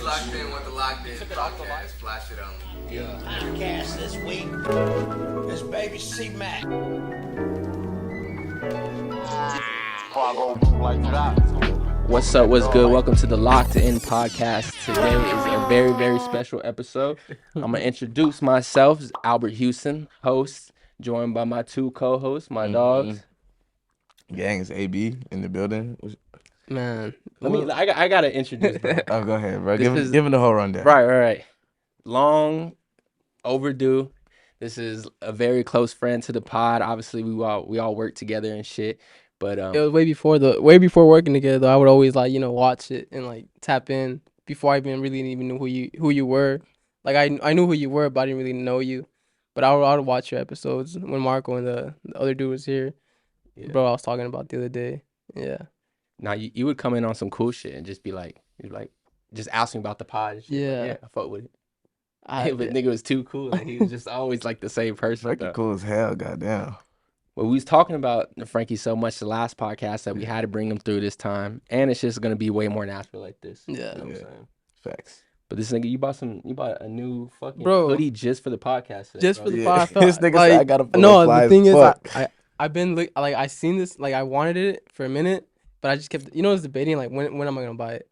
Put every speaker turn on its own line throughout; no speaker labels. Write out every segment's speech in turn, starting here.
locked in with the Locked In podcast. Flash it on.
Yeah. Podcast this week is Baby C-Mac.
What's up? What's good? Welcome to the Locked In podcast. Today is a very, very special episode. I'm going to introduce myself as Albert Houston, host, joined by my two co-hosts, my dogs.
Gang, it's AB in the building.
Man, I got to introduce, bro.
Oh, go ahead, bro. Give him the whole rundown.
Right. Long overdue. This is a very close friend to the pod. Obviously, we all work together and shit. But
it was way before working together though. I would always watch it and tap in before I even knew who you were. Like I knew who you were, but I didn't really know you. But I would watch your episodes when Marco and the other dude was here. Yeah. Bro, I was talking about the other day. Yeah.
Now you would come in on some cool shit and just be like, just asking about the pod. And shit.
Yeah.
Like, yeah, I fuck with it. But nigga was too cool. Like, he was just always like the same person.
Fucking cool as hell, goddamn.
Well, we was talking about Frankie so much the last podcast that we had to bring him through this time, and it's just gonna be way more natural like this.
Yeah,
you know what I'm saying?
Facts.
But this nigga, you bought a new fucking hoodie just for the podcast. Today,
just for the podcast.
This nigga said I got a
the thing is, I've been I seen this, I wanted it for a minute, but I just kept I was debating when am I gonna buy it,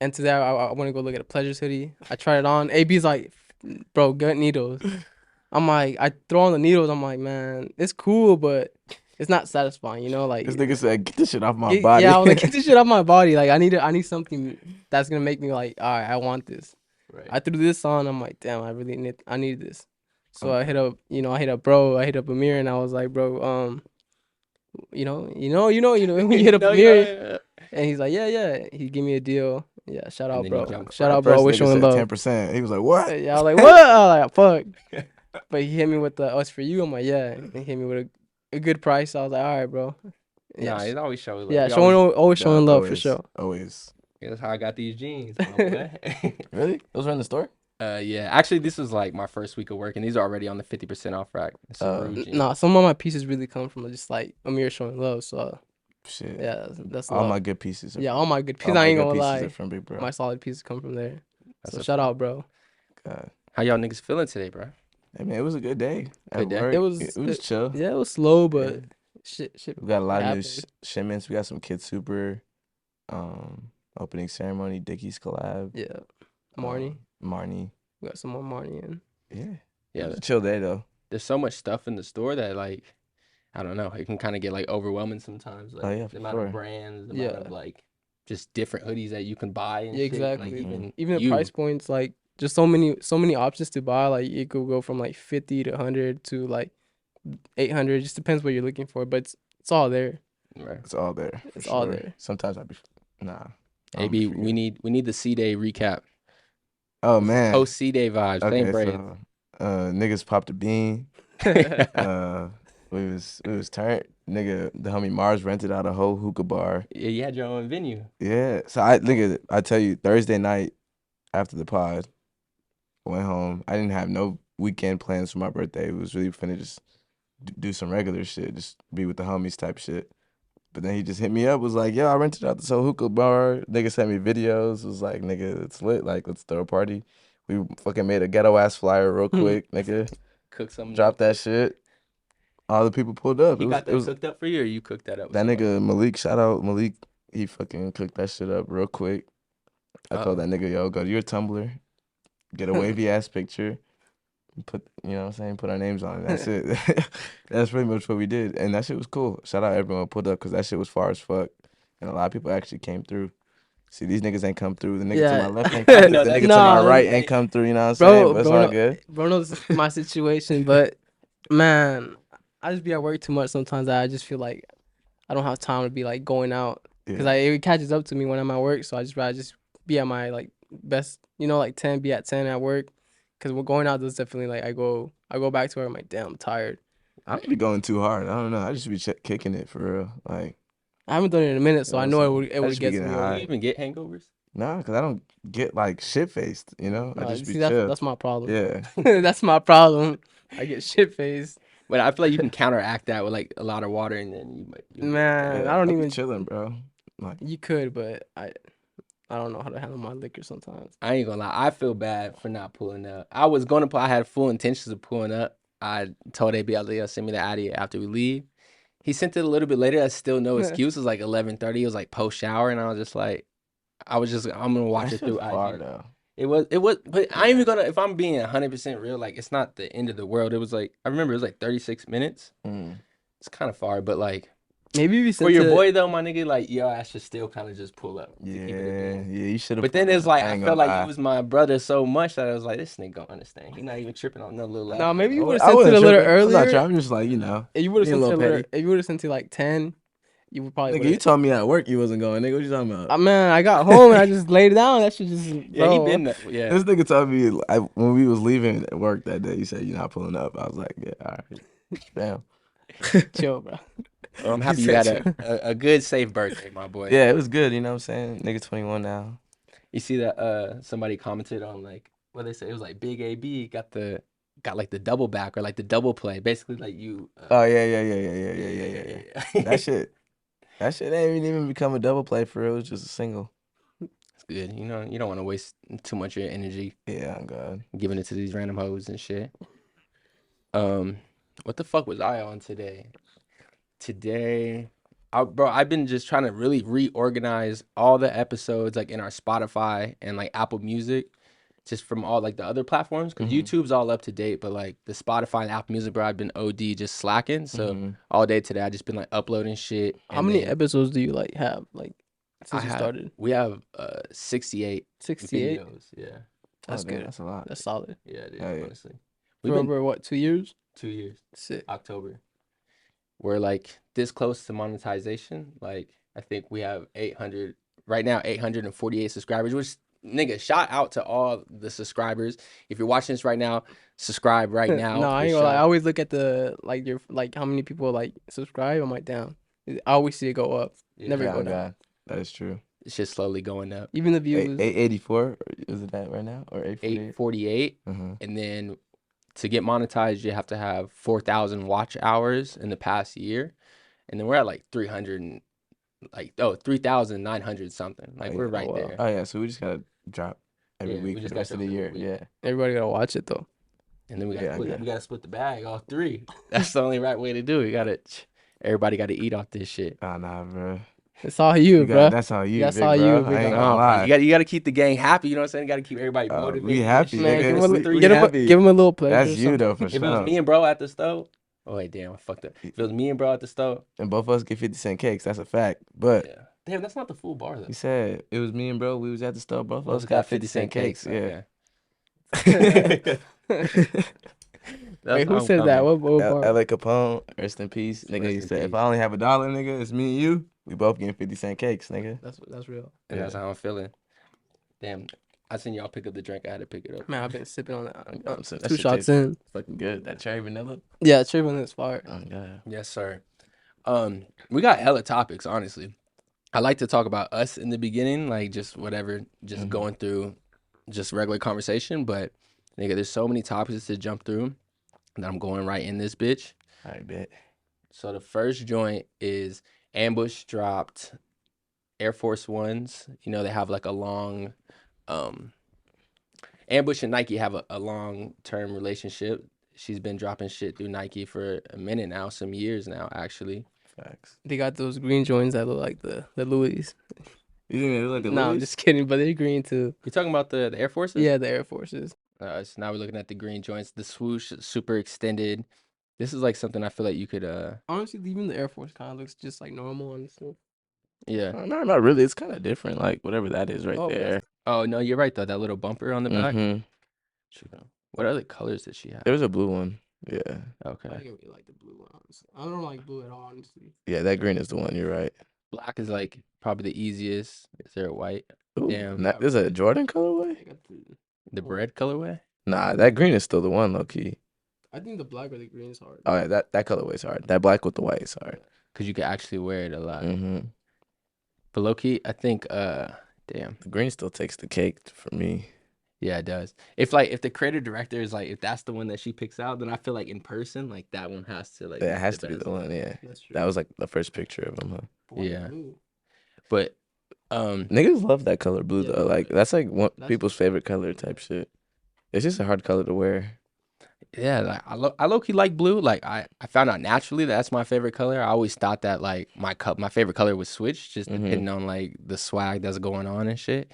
and today I want to go look at a Pleasures hoodie. I tried it on. AB's like, bro, get needles. I'm like, I throw on the needles. I'm like, man, it's cool, but it's not satisfying, Like
this nigga said, get this shit off my body.
Yeah, I was like, get this shit off my body. Like, I need something that's gonna make me like, all right, I want this. Right. I threw this on. I'm like, damn, I need this. So I hit up, I hit up Amiri, and I was like, bro, when you hit up Amiri, and he's like, yeah. He gave me a deal. Yeah, shout out, bro. Shout out, bro. Wish him love.
10%. He was like, what?
Yeah, I was like, what? I was like, fuck. But he hit me with the "us for you." I'm like, yeah. And he hit me with a good price. I was like, all right, bro.
Yeah, nah, he's always showing love.
Yeah, always showing love for sure.
Always.
Yeah, that's how I got these jeans.
Really? Those were in the store?
Yeah. Actually, this was like my first week of work, and these are already on the 50% off rack.
Nah, some of my pieces really come from just Amir showing love. So
shit.
Yeah, that's
all my good pieces.
All my good pieces. I ain't gonna lie.
From Big Bro.
My solid pieces come from there. So shout out, bro.
God.
How y'all niggas feeling today, bro?
Hey man, it was a good day.
Good day.
It was chill.
Yeah, it was slow, but shit.
We got a lot of new shipments. We got some Kid Super, opening ceremony, Dickie's collab.
Yeah, Marnie. We got some more Marnie in.
Yeah. It was a chill day though.
There's so much stuff in the store that I don't know. It can kind of get overwhelming sometimes. The amount of brands, the amount of just different hoodies that you can buy. And
exactly.
Shit.
Even the price points, just so many options to buy. It could go from 50 to 100 to 800. It just depends what you're looking for, but it's all there.
Right.
It's all there.
It's all there.
Sometimes I'd be nah.
Maybe we need the C-Day recap.
Oh man.
Post C-Day vibes.
Okay, so, niggas popped a bean. We was turned. Nigga, the homie Mars rented out a whole hookah bar.
Yeah, you had your own venue.
Yeah. So I tell you, Thursday night after the pod, I went home. I didn't have no weekend plans for my birthday. It was really finna just do some regular shit, just be with the homies type shit. But then he just hit me up, was like, yo, I rented out this whole hookah bar. Nigga sent me videos. Was like, nigga, it's lit. Let's throw a party. We fucking made a ghetto ass flyer real quick, nigga.
Cook something.
Drop that shit. All the people pulled up.
He got that cooked up for you, or you cooked that up?
That nigga Malik, shout out Malik. He fucking cooked that shit up real quick. I told that nigga, yo, go to your Tumblr, get a wavy ass picture, put, put our names on it. That's it. That's pretty much what we did, and that shit was cool. Shout out everyone who pulled up, because that shit was far as fuck, and a lot of people actually came through. See, these niggas ain't come through. The nigga to my left ain't come through. The nigga to my right ain't come through. You know what I'm saying? But it's all good.
Bro knows my situation, but man, I just be at work too much sometimes. I just feel like I don't have time to be going out, because it catches up to me when I'm at work. So I just rather just be at my best, 10, be at 10 at work, because we're going out. Does definitely I go back to work. I'm like, damn, I'm tired.
I don't be going too hard. I don't know. I just be kicking it for real. I
haven't done it in a minute, so I know it would get to me.
Do you even get hangovers?
No, because I don't get shit faced. I just be
chill.
chill.
That's my problem.
Yeah,
that's my problem. I get shit faced.
But I feel like you can counteract that with a lot of water, and then
man, I don't even
chilling, bro.
You could, but I don't know how to handle my liquor sometimes.
I ain't gonna lie. I feel bad for not pulling up. I was gonna pull. I had full intentions of pulling up. I told AB I'll send me the Addy after we leave. He sent it a little bit later. That's still no excuse. It was like 11:30. It was like post shower, and I was just like, I'm gonna watch it through
far
IG.
though.
It was, but I ain't even gonna. If I'm being 100% real, like it's not the end of the world. It was like I remember it was like 36 minutes. It's kind of far, but like.
Maybe we
For your boy though, my nigga, like yo, I should still kind of just pull up.
Yeah, you should have.
But then it's like I felt like he was my brother so much that I was like, this nigga gonna understand. He not even tripping on no little.
No, maybe you would have sent it a little earlier.
I'm just like, you know.
If you would have sent it if you would have sent it like 10, you would probably.
Nigga, you told me at work you wasn't going. Nigga, what you talking about?
Man, I got home and I just laid it down. That shit just.
Yeah, he been. Yeah.
This nigga told me when we was leaving at work that day. He said you're not pulling up. I was like, yeah, all right, damn.
Chill, bro.
Well, I'm happy you had a good, safe birthday, my boy.
Yeah, it was good. You know what I'm saying? Nigga 21 now.
You see that somebody commented on like what they say? It was like Big AB got like the double back or like the double play. Basically, like you.
Oh yeah. That shit ain't even become a double play for real. It was just a single.
It's good. You know, you don't want to waste too much of your energy.
Yeah, I'm good.
Giving it to these random hoes and shit. What the fuck was I on today? Bro, I've been just trying to really reorganize all the episodes like in our Spotify and like Apple Music, just from all like the other platforms. Because YouTube's all up to date, but like the Spotify and Apple Music, bro, I've been OD just slacking. So all day today, I just been like uploading shit.
How many episodes do you like have like since you started?
We have 68.
68.
Videos. Yeah,
that's good.
That's a lot.
That's solid.
Yeah, it is, honestly.
We've been over what 2 years?
2 years.
Sick.
October. We're like this close to monetization. Like I think we have 800 right now, 848 subscribers. Which nigga, shout out to all the subscribers. If you're watching this right now, subscribe right now.
No, I ain't gonna lie. I always look at the like how many people like subscribe. I'm like, damn. I always see it go up. Never go down.
That is true.
It's just slowly going up.
Even the views.
884 is it that right now or
848? And then to get monetized, you have to have 4,000 watch hours in the past year, and then we're at like 3,900 something. Like we're right there.
Oh yeah, so we just gotta drop every week for the rest of the year. Yeah,
everybody gotta watch it though.
And then we gotta split the bag, all three. That's the only right way to do it. Everybody gotta eat off this shit.
Oh nah, bro.
It's all you, bro.
That's all you.
That's all you.
I ain't gonna lie.
You gotta keep the gang happy. You know what I'm saying? You gotta keep everybody motivated.
We happy,
man.
nigga.
Give him a little pleasure.
That's you though, for
if
sure.
If it was me and bro at the stove, oh wait, damn, I fucked up. If it was me and bro at the stove,
and both of us get 50-cent cakes, that's a fact. But
yeah. Damn, that's not the full bar though.
You said it was me and bro. We was at the stove. Both of us got 50-cent cakes. Yeah.
Wait, who said that? What bar?
L.A. Capone, rest in peace, nigga. He said, if I only have $1, nigga, it's me and you. We both getting 50-cent cakes, nigga.
That's real.
And that's how I'm feeling. Damn, I seen y'all pick up the drink. I had to pick it up.
Man, I've been sipping on that.
So
2 shots in.
Fucking good. That cherry vanilla.
Yeah, cherry vanilla is fire.
Oh god.
Yes, sir. We got hella topics. Honestly, I like to talk about us in the beginning, like just whatever, just going through, just regular conversation. But nigga, there's so many topics to jump through that I'm going right in this bitch.
I bet.
So the first joint is Ambush dropped Air Force Ones. You know, they have like a long, Ambush and Nike have a long-term relationship. She's been dropping shit through Nike for a minute now, some years now, actually.
Facts.
They got those green joints that look like the Louis.
You think they look like the Louis?
No, I'm just kidding, but they're green too.
You talking about the Air Forces?
Yeah, the Air Forces.
So now we're looking at the green joints. The swoosh, super extended. This is like something I feel like you could.
Honestly, even the Air Force kind of looks just like normal, honestly.
Yeah.
No, not really. It's kind of different. Like whatever that is right there.
Oh no, you're right though. That little bumper on the back. What other colors did she have?
There was a blue one. Yeah.
Okay.
I really like the blue one. Honestly. I don't like blue at all, honestly.
Yeah, that green is the one. You're right.
Black is like probably the easiest. Is there a white?
Ooh,
damn.
There's a Jordan colorway.
The red colorway?
Nah, that green is still the one, low key.
I think the black or the green is hard.
Oh yeah, that colorway is hard. That black with the white is hard.
Cause you can actually wear it a lot. But low key, I think damn,
the green still takes the cake for me.
Yeah, it does. If the creator director is like, if that's the one that she picks out, then I feel like in person, like that one has to like.
Yeah, it has to be the one. Yeah,
that's true.
That was like the first picture of him. Huh?
Yeah, but
Niggas love that color blue
Yeah,
though. Like that's like
That's-
people's favorite color type shit. It's just a hard color to wear.
Yeah, like I low key like blue. Like I found out naturally that's my favorite color. I always thought that like my favorite color would switch just depending on like the swag that's going on and shit.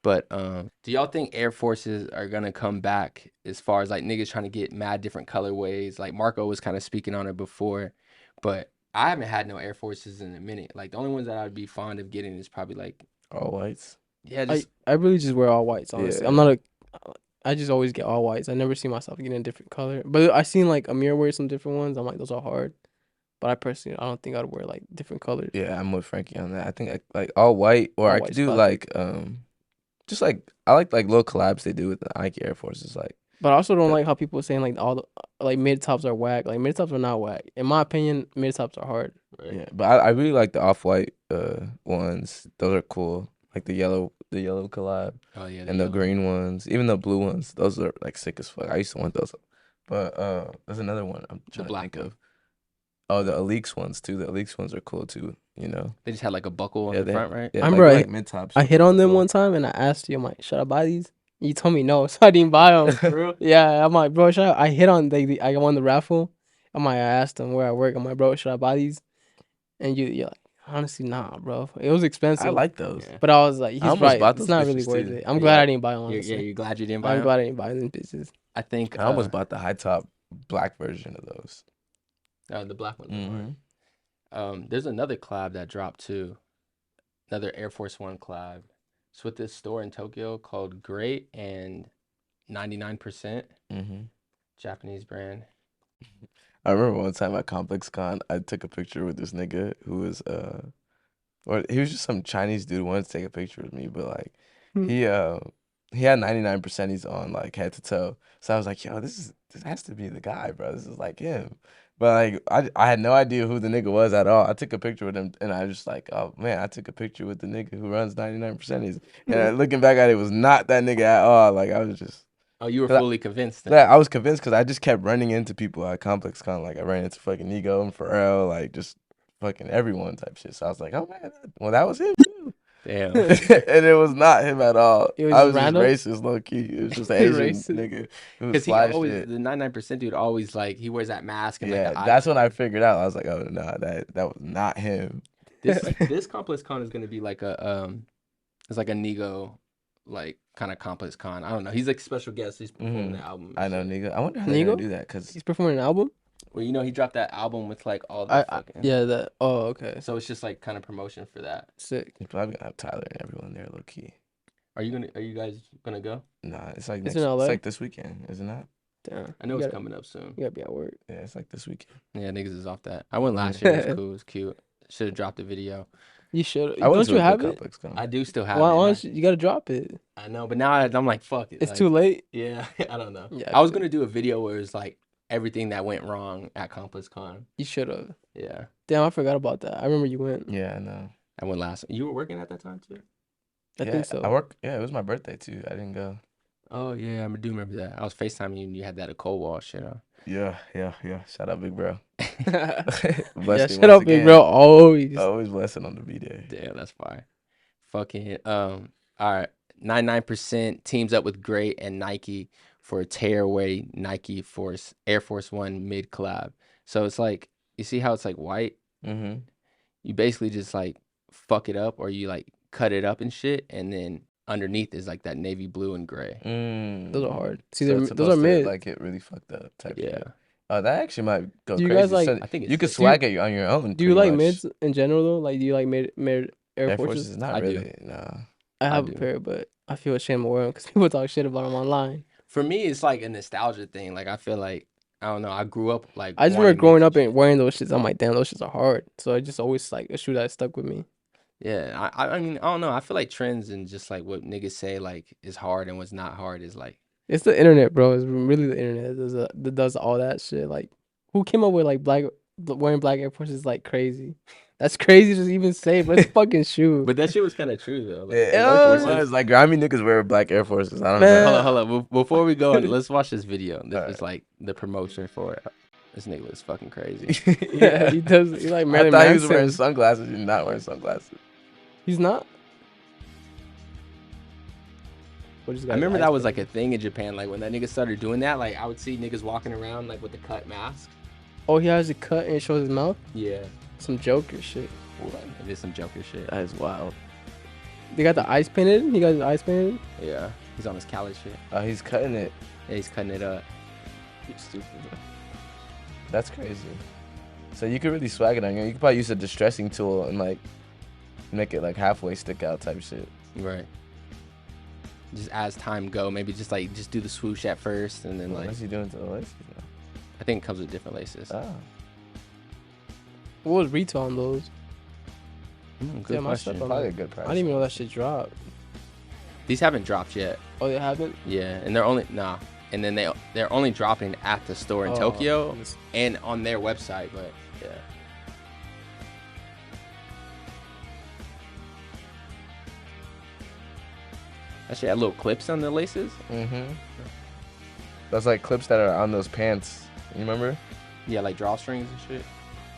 But do y'all think Air Forces are gonna come back as far as like niggas trying to get mad different colorways? Like Marco was kind of speaking on it before, but I haven't had no Air Forces in a minute. Like the only ones that I'd be fond of getting is probably like
All whites.
yeah, just
I really just wear all whites. Honestly,
Yeah.
I'm not a. I just always get all whites. I never see myself getting a different color. But I seen like Amir wear some different ones. I'm like, those are hard. But I personally, I don't think I'd wear like different colors.
Yeah, I'm with Frankie on that. I think like all white, or
All
I
white's
could do
classic.
like just like I like little collabs they do with the Nike Air Forces. Like
But I also don't
Yeah.
like how people are saying like all the like mid tops are whack. Like mid tops are not whack. In my opinion, mid tops are hard.
yeah, but I really like the off white ones. Those are cool. Like the yellow collab
oh yeah,
and the
yellow.
green ones, even the blue ones. Those are like sick as fuck. I used to want those. But there's another one I'm trying to
black
think of. Oh, the Aleeks ones too. The Aleeks ones are cool too. You know.
They just had like a buckle on the
they-
front, right?
Yeah,
I remember
like mid tops.
I hit on them one time and I asked you, I'm like, should I buy these? You told me no, so I didn't buy them. Yeah, I'm like, bro, I hit on I won the raffle. I'm like, I asked them where I work. I'm like, bro, should I buy these? And you're like, honestly, nah, bro. It was expensive.
I like those.
Yeah.
But I was like, he's
almost
right.
bought
It's
those
not really
bitches,
worth
too.
it. I'm glad
Yeah.
I didn't buy them.
Yeah,
Honestly.
you're glad you didn't buy
I'm
them?
glad I didn't buy them bitches.
I think
I almost bought the high top black version of those.
the black one.
Mm-hmm.
There's another collab that dropped too. Another Air Force One collab. It's with this store in Tokyo called Great and 99%.
Mm-hmm.
Japanese brand.
I remember one time at Complex Con, I took a picture with this nigga who was or he was just some Chinese dude who wanted to take a picture with me, but like he had 99%'s on like head to toe. So I was like, yo, this has to be the guy, bro. This is like him. But like I had no idea who the nigga was at all. I took a picture with him and I was just like, oh man, I took a picture with the nigga who runs 99%'s. And looking back at it, was not that nigga at all. Like I was just
Oh, you were
'Cause
fully convinced then.
yeah, I was convinced because I just kept running into people at Complex Con. Like I ran into fucking Nigo and Pharrell, like just fucking everyone type shit. So I was like, oh man, well that was him too.
Damn.
And it was not him at all.
It was
I was
just
just
random?
racist, low key. It was just an Asian
Racist.
nigga who was
Because he
fly
always,
shit.
the 99% dude always like, he wears that mask and
Yeah,
like the
that's
eyes.
when I figured out. I was like, oh no, that was not him.
This Complex Con is gonna be like it's like a Nigo, like kind of Complex Con. I don't know. He's like special guest. He's performing the album. and
I know,
shit.
nigga. I wonder how they're
Nigo?
gonna do that because
He's performing an album.
Well, you know, he dropped that album with like all the fucking.
Yeah, that. Oh, okay.
So it's just like kind of promotion for that.
Sick.
he's probably gonna have Tyler and everyone there, low key.
Are you guys gonna go?
Nah, it's like
It's
next,
in LA?
it's like this weekend, isn't it?
Damn.
I know
you
it's
gotta,
coming up soon.
You gotta be at work.
Yeah, it's like this weekend.
Yeah, niggas is off that. I went last year. It was cool. It was cute. Should have dropped the video.
You should.
I went
Don't
to
you
a
have
good
it?
Complex Con.
I do still have
Why
it.
don't you gotta drop it?
I know, but now I'm like, fuck it.
It's
like,
too late.
Yeah, I don't know.
Yeah,
I was gonna do a video where it's like everything that went wrong at Complex Con.
You should have.
Yeah,
Damn, I forgot about that. I remember you went.
Yeah, I know.
I went last. You were working at that time too.
I
Yeah,
think so.
I work. Yeah, it was my birthday too. I didn't go.
Oh yeah, I do remember that. I was FaceTiming you and you had that cold wall shit on.
Yeah. Shout out, big bro.
Yeah,
Blessed me
shut
once
up, big
again.
bro. Always.
Always blessing on the B day.
Damn, that's fire. Fucking all right. 99% teams up with Great and Nike for a tearaway Nike Force Air Force One mid collab. So it's like you see how it's like white.
Mm-hmm.
You basically just like fuck it up or you like cut it up and shit, and then underneath is like that navy blue and gray.
Those are hard. See,
So
they're-
it's
those are
supposed to,
mid.
like get really fucked up type.
Yeah.
Shit. That actually might go
Do you
crazy.
guys like-
So
I think it's
you could
sick.
swag it on your own.
Do you
pretty
like
much.
mids in general though? Like, do you like mid Air
Air
Forces?
Forces? Not
I do.
really. Nah.
I have
do.
a pair, but I feel ashamed of wearing them because people talk shit about them online.
For me, it's like a nostalgia thing. Like I feel like I don't know. I grew up like
I just
wanting
remember growing
mids
up and wearing those shits. I'm like, damn, those shits are hard. So I just always like a shoe that stuck with me.
Yeah, I mean, I don't know. I feel like trends and just like what niggas say like is hard and what's not hard is like
It's the internet, bro. It's really the internet that does all that shit. Like, who came up with like wearing black Air Forces? Like crazy. That's crazy to even say, but it's a fucking shoe.
But that shit was kind of true though. Like,
Yeah, it was like Grammy niggas wear black Air Forces. I don't
Man.
know.
hold on. Before we go on, let's watch this video. This
Alright.
is like the promotion for it. This nigga looks fucking crazy.
Yeah, he does. He like
I
Marilyn
thought he was
Manson.
wearing sunglasses. He's not wearing sunglasses.
He's not. just
I
got
remember
ice
that was like
painted.
a thing in Japan. Like when that nigga started doing that, like I would see niggas walking around like with the cut mask.
Oh, he has a cut and it shows his mouth.
Yeah.
Some Joker shit.
It is some Joker shit.
That is wild.
They got the ice painted. He got his ice painted.
Yeah. He's on his Khaled shit.
Oh, he's cutting it.
Yeah, he's cutting it up.
You're stupid. That's crazy. So you could really swag it on you. You could probably use a distressing tool and like make it like halfway stick out type shit.
Right. Just as time go, maybe just do the swoosh at first and then
What's he doing to the laces now?
I think it comes with different laces.
Oh.
What was retail on those?
Good
Yeah, my
question.
stuff on
Probably a good price.
I didn't even know that shit dropped.
These haven't dropped yet.
Oh, they haven't?
Yeah, and they're only and then they're only dropping at the store in Tokyo and on their website, but yeah. Actually, had little clips on the laces.
Mm-hmm. That's like clips that are on those pants. You remember?
Yeah, like drawstrings and shit.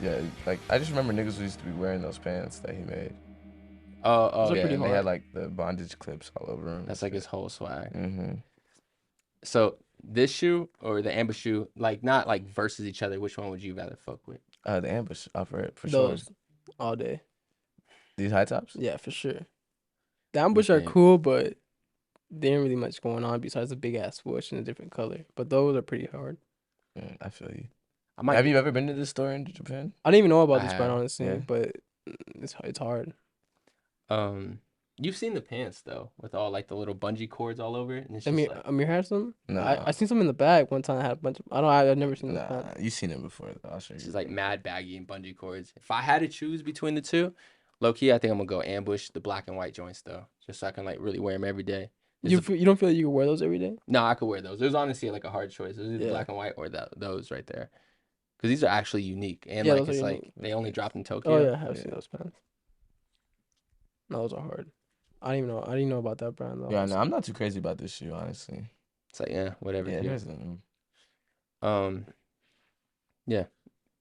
Yeah, like I just remember niggas who used to be wearing those pants that he made.
Oh,
Those are
yeah.
pretty
And they
hard.
had like the bondage clips all over them.
That's like his whole swag.
Mm-hmm.
So this shoe or the ambush shoe, like not like versus each other. Which one would you rather fuck with?
The ambush offer it for sure.
Those all day.
These high tops?
Yeah, for sure. The ambush are
think?
cool, but there ain't really much going on besides a big ass swoosh in a different color. But those are pretty hard.
I feel you.
I might.
Have you ever been to this store in Japan?
I didn't even know about
I
this brand
have,
honestly,
yeah.
but it's hard.
You've seen the pants though, with all like the little bungee cords all over it, and it's
I
just
mean,
like
Amir has some.
Nah.
I seen some in the bag one time. I had a bunch of. I've never seen the
Nah,
pants.
you seen it before. Though. I'll show you.
it's just like mad baggy and bungee cords. If I had to choose between the two, low key, I think I'm gonna go ambush the black and white joints though, just so I can like really wear them every day.
You don't feel like you can wear those every day?
No, I could wear those. It was honestly like a hard choice. It was either
Yeah.
black and white or those right there, because these are actually unique and
Yeah,
like
those
it's
are
like
unique.
they only dropped in Tokyo.
Oh yeah, I have seen those pants. No, those are hard. I didn't even know about that brand though.
Yeah, no, I'm not too crazy about this shoe, honestly.
It's like yeah, whatever.
Yeah,
dude.
there's a-
Yeah,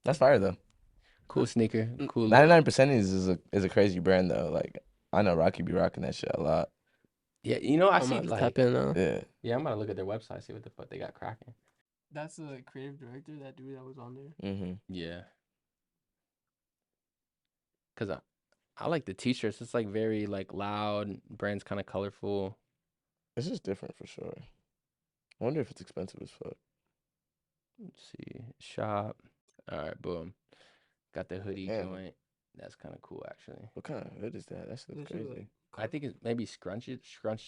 that's fire though.
cool sneaker, cool.
99% is a crazy brand though. Like I know Rocky be rocking that shit a lot.
Yeah, you know I
I'm
see
about to
like
tap in now.
Yeah.
yeah, I'm gonna look at their website, see what the fuck they got cracking.
That's the creative director, that dude that was on there.
Mm-hmm.
Yeah. Cause I like the t-shirts. It's like very like loud. Brand's kind of colorful.
It's just different for sure. I wonder if it's expensive as fuck.
Let's see. Shop. All right, boom. Got the hoodie
Damn.
joint. That's kind of cool actually.
What kind of hood is that? That's
That shit
crazy.
like-
I think it's maybe scrunched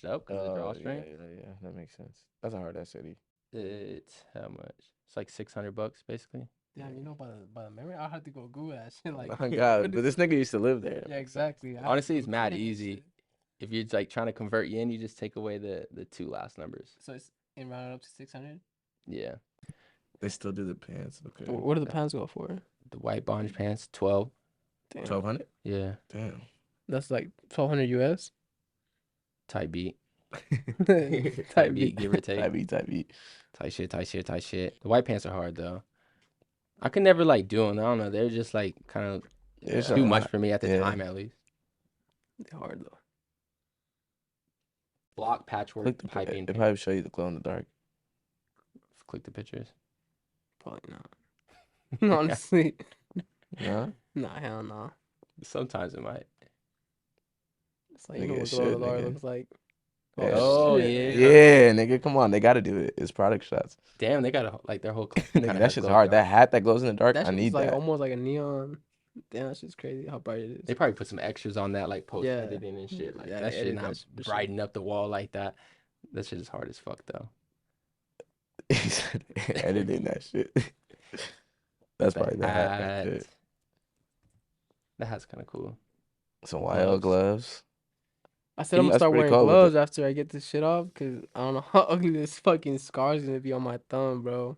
up because of the drawstring.
Yeah, that makes sense. That's a hard ass city.
It's how much? It's like $600 basically.
Damn, you know by the memory, I'll have to go Google that shit. Like,
Oh God, but this nigga used to live there.
yeah, exactly. I
Honestly,
have
it's
to
mad
Google that
easy.
shit.
If you're like trying to convert yen, you just take away the two last numbers.
So it's in rounded up to 600.
Yeah.
They still do the pants. Okay.
What do the pants go for?
The white bondage pants, 12.
Damn.
1200.
Yeah.
Damn.
That's like 1200 US.
Tight beat.
Type beat.
Give or take.
Type beat.
Tight shit. The white pants are hard though. I could never like do them. I don't know. They're just like kind of
It's a
too much
lot.
for me at the
Yeah.
time, at least.
They're hard though.
Block patchwork
Click the
piping.
It probably show you the glow in the dark.
Click the pictures.
Probably not. Honestly,
Yeah.
nah, hell no.
Sometimes it might.
It's like you know
Nigga,
what
shit,
glow in the dark
nigga.
looks like.
Yeah.
Oh,
shit.
yeah.
Yeah, nigga, come on. They gotta do it. It's product shots.
Damn, they got like their whole.
Nigga, that shit's hard. That hat that glows in the dark,
That
I
shit's
need
like
that.
almost like a neon. Damn, that shit's crazy how bright it is.
They probably put some extras on that, like post
Yeah.
editing and shit. Like
Yeah,
that
they
shit
edit
not
that shit for sure.
brighten up the wall like that. That shit is hard as fuck though.
He said editing that shit. That's probably the hat. right there.
That hat's kind of cool.
Some YL gloves.
I said I'm gonna
That's
start
pretty
wearing
cool with
gloves after I get this shit off, cause I don't know how ugly this fucking scar's gonna be on my thumb, bro.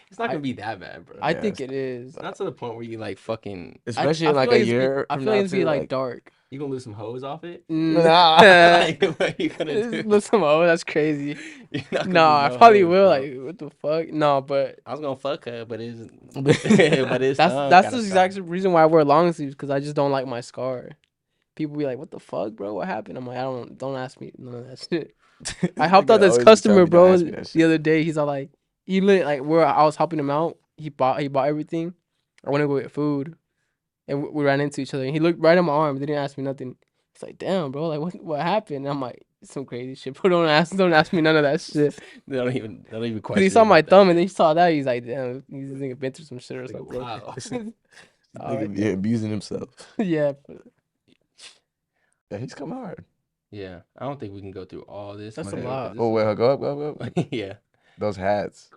It's not gonna be that bad, bro.
I
Yeah,
think
it's
it is.
Not to the point where you like fucking.
Especially
I
in like
feel
a
it's be-
year.
I
from
feel
now,
like it's be
too,
like dark.
You gonna lose some hoes off it?
Nah.
Like, what are you gonna do?
Listen, oh, that's crazy.
You're not gonna
No,
lose
I
no
probably
hoes,
will.
bro.
Like, what the fuck? No, but
I was gonna fuck her, but it's but it's
that's the exact reason why I wear long sleeves, because I just don't like my scar. people be like, "What the fuck, bro? What happened?" I'm like, don't ask me none of that shit.
This
I helped
nigga
out this
always
customer,
tell me, "Don't
bro,
ask me that
the
shit."
other day. He's all like, where I was helping him out. He bought everything. I went to go get food, and we ran into each other. And he looked right at my arm. Didn't ask me nothing. He's like, "Damn, bro, like what happened?" And I'm like, "Some crazy shit, bro. Don't ask me none of that shit."
They don't even
Cause
question.
he saw
you
my
about that.
thumb, and then he saw that. He's like, "Damn, he's nigga been through some shit or
Like,
something."
wow.
Nigga be abusing himself.
Yeah.
Yeah, he's coming hard.
Yeah, I don't think we can go through all this.
That's
my
a
nigga,
lot.
'cause this
Oh
is
wait, go up.
yeah.
Those hats.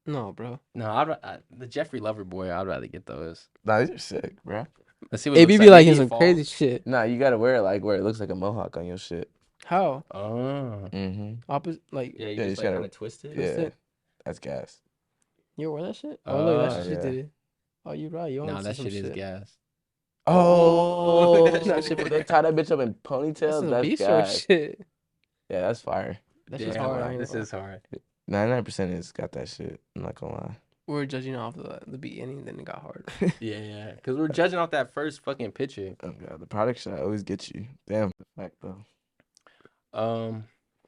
No, bro.
No, the Jeffrey Lover boy. I'd rather get those.
Nah, these are sick, bro.
Let's see what it
AB
looks
be like
Maybe
in
it
some
falls.
crazy shit.
Nah, you gotta wear it like where it looks like a mohawk on your shit.
How?
Oh.
Mm-hmm.
Opposite, like,
Yeah, you
Yeah, you
just
gotta-
kind of twist it.
Yeah,
it?
that's gas.
You wear that shit? Oh, look, that shit
yeah.
did it. Oh, you right. You
Nah,
on
that
some
shit is
shit.
gas.
Oh,
That shit-
they tie that bitch up in
That's
ponytails.
some
That's
beast stroke
gas.
shit.
Yeah, that's fire.
That's just
Damn,
hard.
wow,
I ain't
this
gonna lie.
is hard.
99% is got that shit. I'm not gonna lie.
We were judging off the beginning, then it got hard.
Yeah, because we're judging off that first fucking picture.
Oh god, the product shot always gets you. Damn, fact though.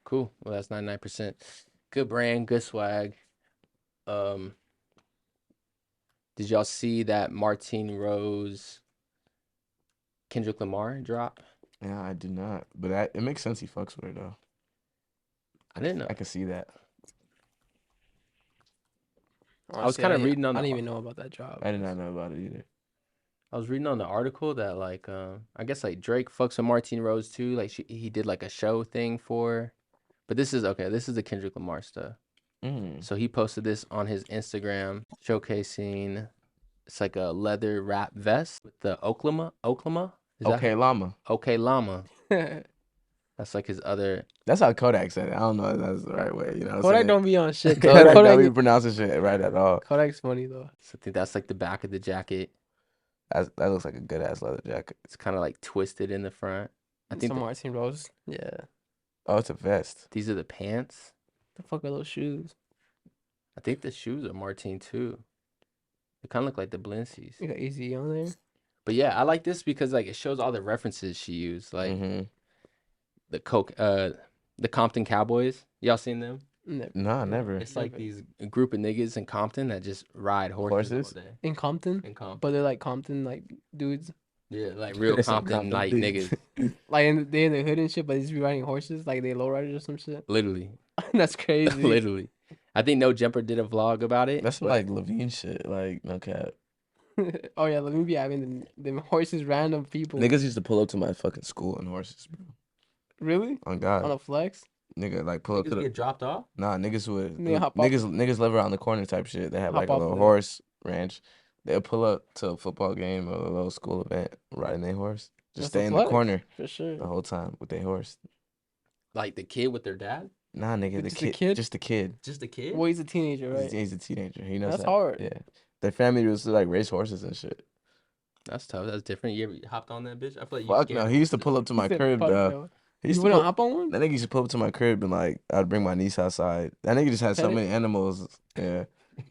Cool. Well, that's 99%. Good brand, good swag. Did y'all see that Martine Rose Kendrick Lamar drop?
Yeah, I do not. But it makes sense he fucks with her though.
I didn't know.
I can see that.
was kinda reading on
I
the-
didn't even know about that job.
I did not know about it either.
I was reading on the article that like I guess like Drake fucks with Martine Rose too. Like he did like a show thing for her. But this is the Kendrick Lamar stuff. So he posted this on his Instagram showcasing it's like a leather wrap vest with the Oklahoma. Is that
Okay, llama.
Okay Llama. That's like his other.
That's how Kodak said it. I don't know if that's the right way. You know what I'm
Kodak
saying?
don't be on shit though.
Kodak don't be
Kodak,
pronouncing shit right at all.
Kodak's funny though.
So I think that's like the back of the jacket.
That looks like a good ass leather jacket.
It's kind of like twisted in the front. I think
Some Martine Rose. Yeah.
Oh, it's a vest.
these are the pants.
The fuck are those shoes?
I think the shoes are Martine too. They kind of look like the Balenci's.
You got Easy on there.
But yeah, I like this because like it shows all the references she used, like the Compton Cowboys. Y'all seen them?
Never.
Nah, never.
It's like these a group of niggas in Compton that just ride horses
Horses?
all day.
In Compton,
In Compton.
but they're like Compton like dudes.
Yeah, like real
It's some
Compton like
dudes.
niggas.
Like they in the hood and shit, but they just be riding horses, like they lowriders or some shit.
Literally.
That's crazy.
Literally. I think No Jumper did a vlog about it.
That's
but-
like Levine shit. Like, no cap.
Oh yeah, let me be having them horses, random people.
Niggas used to pull up to my fucking school on horses, bro.
Really?
On God.
On a flex?
Nigga, like pull up to
Niggas
the.
get dropped off?
Nah, niggas would.
Nigga hop off.
Niggas live around the corner type shit. They have
Hop
like a
off
little
the-
horse ranch. They'll pull up to a football game or a little school event riding their horse. Just
That's a
stay in the
flex,
corner
for sure.
the whole time with their horse.
Like the kid with their dad?
Nah, nigga, the
Just a
kid,
kid?
just the kid.
Just a kid?
Well, he's a teenager, right?
He's a teenager. He knows
That's
that.
hard.
Yeah, their family was to like race horses and shit.
That's tough. That's different. You ever hopped on that bitch? I feel like you
Fuck
scared
no,
of
he used to
horses.
pull up to my
He said,
crib,
"Fuck
though.
no."
He used
You
to
wouldn't
pull,
hop on one?
that nigga used to pull up to my crib and like I'd bring my niece outside. That nigga just had so
Pet it?
many animals. Yeah,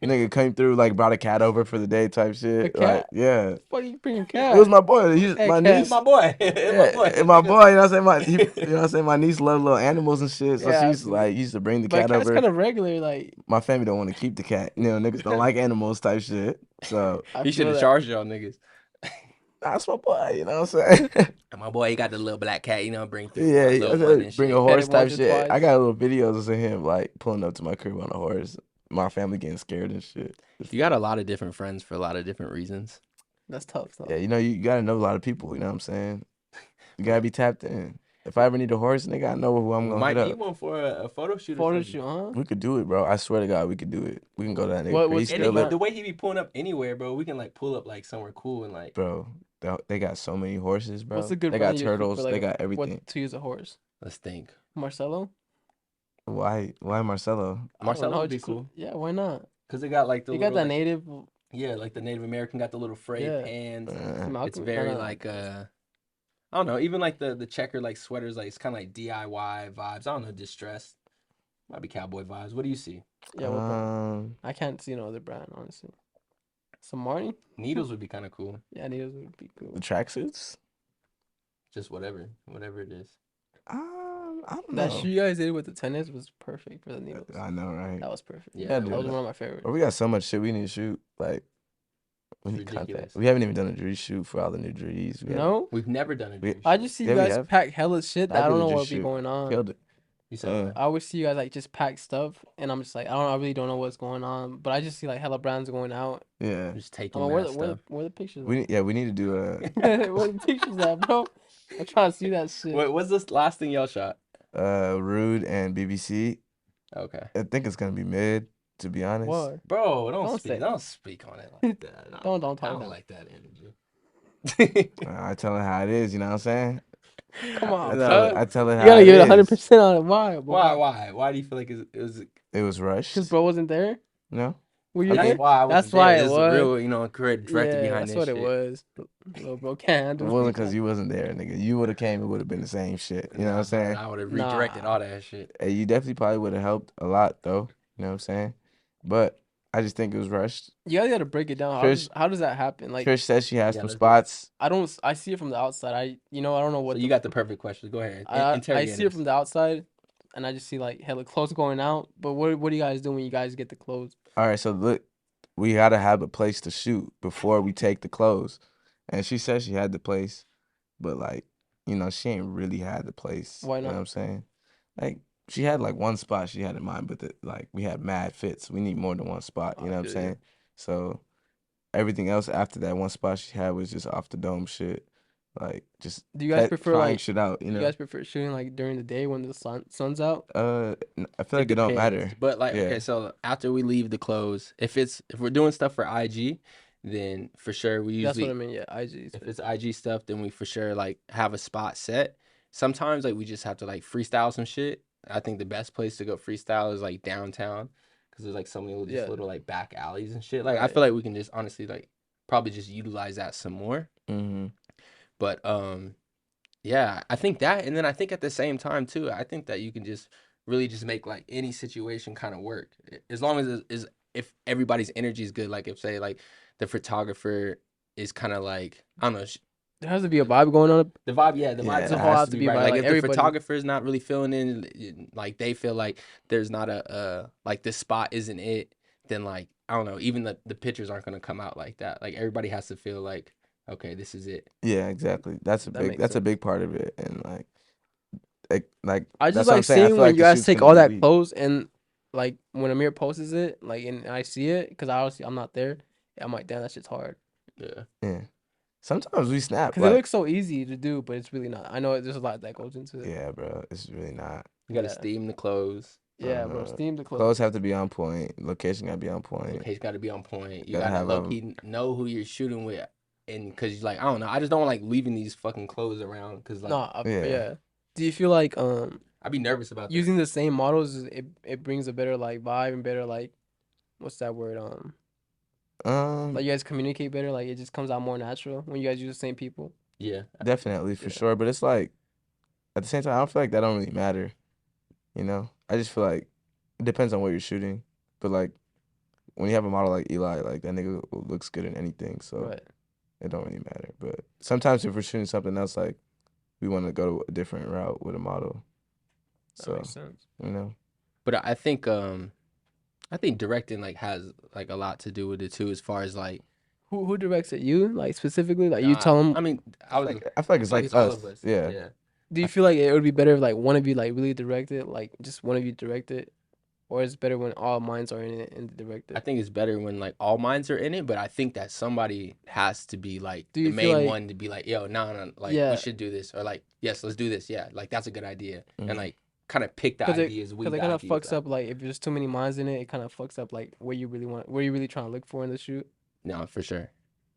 nigga came through like brought a cat over for the day type shit.
A
Like
cat?
yeah,
Fuck you bring a cat?
it was my boy. He's
Hey,
my
cat.
niece.
My boy.
Yeah, my boy, you know what I'm saying? You know what I'm saying? My niece loved little animals and shit. So
Yeah,
she used to like used to bring the
But
cat
cat's
over.
kind of regular, like.
My family don't want to keep the cat. You know, niggas don't like animals type shit. So
I
He should
feel
have
that.
charged y'all niggas.
that's my boy, you know what I'm saying?
And my boy, he got the little black cat, you know, bring through.
Yeah,
little
I
fun
said
and
bring
shit.
a horse
it
type
once or
shit.
twice.
I got little videos of him like pulling up to my crib on a horse. My family getting scared and shit.
You got a lot of different friends for a lot of different reasons.
That's tough, though.
Yeah, you know, you gotta know a lot of people, you know what I'm saying? You gotta be tapped in. If I ever need a horse, nigga, I know who I'm gonna
Might
hit
need
up.
one for a photo shoot.
Photo
or something.
shoot, huh?
We could do it, bro. I swear to God, we could do it. We can go to that nigga.
What-
crib.
what's-
He
And
still
he,
live,
the way he be pulling up anywhere, bro, we can like pull up like somewhere cool and like.
bro. They got so many horses, bro.
What's a good
They got
brand you keep
turtles.
for, like,
They got everything.
What to use a horse?
Let's think.
Marcelo?
Why Marcelo?
I don't
Marcelo
know,
would be
just-
cool.
Yeah, why not?
Cause they got like the
You got
little,
that
like,
native.
yeah, like the Native American got the little frayed
Yeah.
pants.
Malcolm,
It's very like I don't know, even like the checker like sweaters, like it's kind of like DIY vibes. I don't know, distressed. Might be cowboy vibes. What do you see?
Yeah, what brand? I can't see no other brand, honestly. Some Marnie?
Needles would be kind of cool.
Yeah, needles would be cool.
The tracksuits.
Just whatever it is.
I don't know.
That shoot you guys did with the tennis was perfect for the needles.
I know, right?
That was perfect.
Yeah,
that was one of my favorites.
But we got so much shit we need to shoot. Like, we need
Ridiculous.
content. We haven't even done a Drees shoot for all the new Drees.
No,
we've never done a Drees
I
shoot.
just see
Yeah,
you
we
guys
have.
pack hella shit that I don't know what be going on.
Killed it.
You said
I always see you guys like just pack stuff, and I'm just like, I really don't know what's going on, but I just see like hella brands going out.
Yeah.
just taking
I'm
that
like,
stuff.
where the pictures?
We need to do a
Where the pictures at, bro? I'm trying to see that shit.
Wait, what's this last thing y'all shot?
Rude and BBC.
Okay.
I think it's gonna be mid, to be honest.
What?
Bro,
Don't
don't speak on it like that.
Don't
I
talk
don't
about
like that energy.
I tell it how it is, you know what I'm saying?
Come on,
I tell it how
you gotta
it
give it
is.
100% on it. Why?
Why do you feel like
It was rushed.
Because bro wasn't there.
No?
Were you
that's
there?
why I wasn't
That's why
there.
it
There's
was.
a real, correct director behind
that's
this
what
shit.
it was. Little bro can't.
It wasn't because you wasn't there, nigga. You would have came, it would have been the same shit. You know what I'm saying?
I would have redirected all that shit.
Hey, you definitely probably would have helped a lot, though. You know what I'm saying? But I just think it was rushed.
You guys gotta break it down. How does that happen? Like,
Trish said she has some
let's do it.
spots.
I see it from the outside. I don't know what.
So you got the perfect question. Go ahead.
I
Interrogate
see it
us.
from the outside, and I just see like hella clothes going out. But what do you guys do when you guys get the clothes?
All right, so look, we gotta have a place to shoot before we take the clothes. And she said she had the place, but like, she ain't really had the place.
Why
You know
not?
what I'm saying? Like, she had like one spot she had in mind, but we had mad fits. We need more than one spot. You know what I'm saying? So everything else after that one spot she had was just off the dome shit. Like, just
Do you guys prefer
trying
like
shit out? You know?
You guys prefer shooting like during the day when the sun's out?
I feel like it don't matter.
But like,
Yeah.
okay, so after we leave the clothes, if we're doing stuff for IG, then for sure we usually.
That's what I mean. Yeah, IG.
If it's IG stuff, then we for sure like have a spot set. Sometimes like we just have to like freestyle some shit. I think the best place to go freestyle is like downtown, because there's like so many little like back alleys and shit. Like I feel like we can just honestly like probably just utilize that some more.
Mm-hmm.
But yeah, I think that, and then I think at the same time too, I think that you can just really just make like any situation kind of work, as long as if everybody's energy is good. Like if say like the photographer is kind of like, I don't know.
There has to be a vibe going on.
The vibe, yeah, the vibe
it
has to be right. Like if the
everybody-
photographer is not really feeling in, like they feel like there's not like this spot isn't it, then like I don't know, even the pictures aren't gonna come out like that. Like everybody has to feel like, okay, this is it.
Yeah, exactly. That's a big part of it, and like
I
that's
just
what I'm
like
saying. I
seeing
feel
when
like
you
the
guys
shoot's
take
gonna
all that
be-
clothes and like when Amir posts it, like and I see it because I'm not there. I'm like, damn, that shit's hard.
Yeah. Sometimes we snap.
Because it looks so easy to do, but it's really not. I know there's a lot that goes into it.
Yeah, bro. It's really not.
You gotta steam the clothes.
Yeah, bro. Steam the clothes.
Clothes have to be on point. Location gotta be on point.
Location gotta be on point. You
Gotta
gotta
have
low key know who you're shooting with, and because you're like, I don't know, I just don't want like leaving these fucking clothes around because like,
Yeah. Do you feel like
I'd be nervous about that.
using the same models? It brings a better like vibe and better like, what's that word? Like you guys communicate better. Like it just comes out more natural when you guys use the same people.
Yeah,
definitely for sure. But it's like at the same time, I don't feel like that don't really matter. I just feel like it depends on what you're shooting. But like when you have a model like Eli, like that nigga looks good in anything, so it don't really matter. But sometimes if we're shooting something else, like we want to go a different route with a model. So
That makes sense.
But I think directing like has like a lot to do with it too, as far as like
who directs it? You like specifically? Like you tell them.
I mean,
I feel like it's like
all
us.
of us.
Yeah.
Do you feel like it would be better if like one of you like really direct it, like just one of you direct it, or is it better when all minds are in it and direct it?
I think it's better when like all minds are in it, but I think that somebody has to be like
Do
the
you feel
main
like-
one to be like, yo, no, like
Yeah.
we should do this, or like, yes, let's do this, yeah, like that's a good idea,
Mhm.
and like kind of pick the ideas.
Because it kind of fucks up like if there's too many minds in it, it kind of fucks up like where you really trying to look for in the shoot.
No, for sure.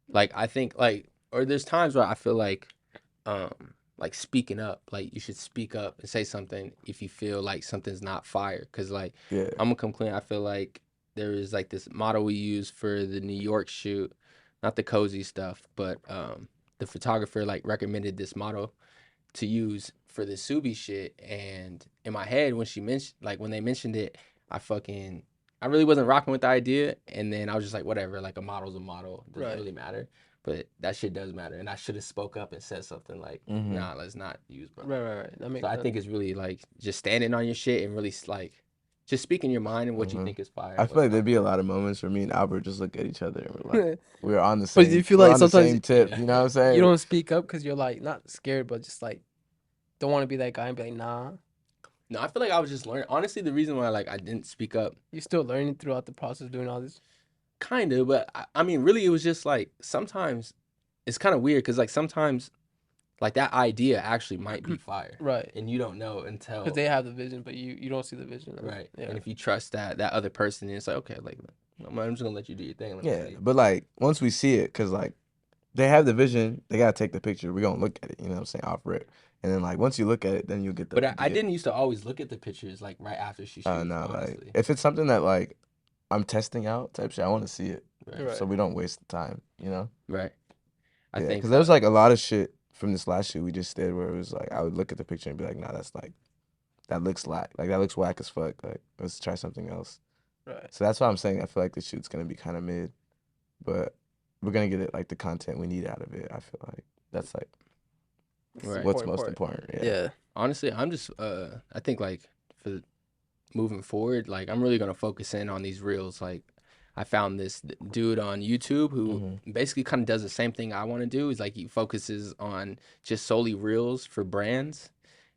Like I think like, or there's times where I feel like speaking up, like you should speak up and say something if you feel like something's not fire, because like
Yeah.
I'm gonna come clean. I feel like there is like this model we use for the New York shoot, not the cozy stuff, but the photographer like recommended this model to use for the Subi shit, and in my head when they mentioned it, I really wasn't rocking with the idea, and then I was just like, whatever, like a model's a model, doesn't really matter. But that shit does matter, and I should have spoke up and said something like, "Nah, let's not use bro."
Right. That makes
So I
sense.
think it's really like just standing on your shit and really like just speaking your mind and what you think is fire.
I feel like there'd be a lot of moments where me and Albert just look at each other and we're like, we're on the
But
same.
do you feel
we're
like
on the
sometimes
same tip? You know what I'm saying?
you don't speak up because you're like not scared, but just like don't want to be that guy and be like, nah.
No, I feel like I was just learning. Honestly, the reason why like I didn't speak up,
You're still learning throughout the process of doing all this.
kind of, but I mean, really, it was just like sometimes it's kind of weird because like sometimes like that idea actually might be fire,
Right.
and you don't know until
Because they have the vision, but you don't see the vision.
right.
Yeah.
And if you trust that other person, it's like okay, like I'm just gonna let you do your thing. Let me
Yeah,
see it.
but like once we see it, cause like they have the vision, they gotta take the picture. We're gonna look at it, you know what I'm saying, off rip. And then like once you look at it, then you'll get the.
But I didn't used to always look at the pictures like right after she shoots.
No,
honestly.
like if it's something that like I'm testing out type shit, I want to see it,
Right.
so we don't waste the time, you know.
Right. I
Yeah,
think
because there was like a lot of shit from this last shoot we just did where it was like I would look at the picture and be like, nah, that's like that looks like that looks whack as fuck. Like let's try something else.
Right.
So that's why I'm saying I feel like the shoot's gonna be kind of mid, but we're gonna get it like the content we need out of it. I feel like that's like
Right.
what's most important.
Yeah.
honestly, I'm just I think like for moving forward, like I'm really gonna focus in on these reels. Like I found this dude on YouTube who basically kind of does the same thing I want to do. Is like he focuses on just solely reels for brands,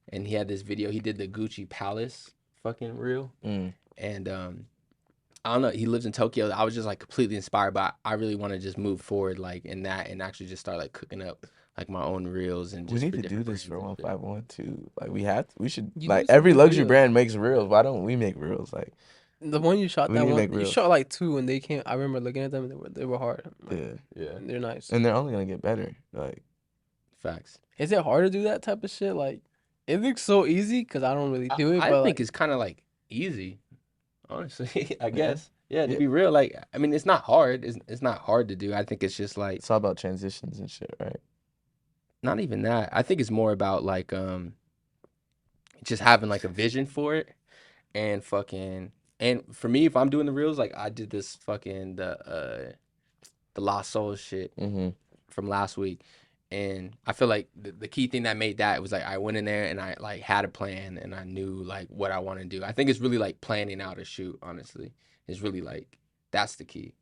and he had this video. He did the Gucci Palace fucking reel, and I don't know. He lives in Tokyo. I was just like completely inspired, but I really want to just move forward like in that and actually just start like cooking up like my own reels and
We
just
need
for
to do
different
this
brands
for
and shit.
151 too. Like we have, we should
You
like
do some
every
good
luxury
videos.
brand makes reels. Why don't we make reels? Like
The one you shot,
We
that
need to
one
make
you
reels.
shot like two, and they came. I remember looking at them. And they were hard. I'm like,
yeah,
they're nice.
and they're only gonna get better. Like
Facts.
Is it hard to do that type of shit? Like, it looks so easy because I don't really do it.
I
but
think
like,
it's kind of like easy, honestly. I guess. Yeah, to
Yeah.
be real, like I mean, it's not hard. It's not hard to do. I think it's just like
it's all about transitions and shit, right?
not even that. I think it's more about like just having like a vision for it and fucking and for me, if I'm doing the reels, like I did this fucking the Lost Souls shit from last week. And I feel like the key thing that made that was like I went in there and I like had a plan and I knew like what I want to do. I think it's really like planning out a shoot, honestly. It's really like that's the key.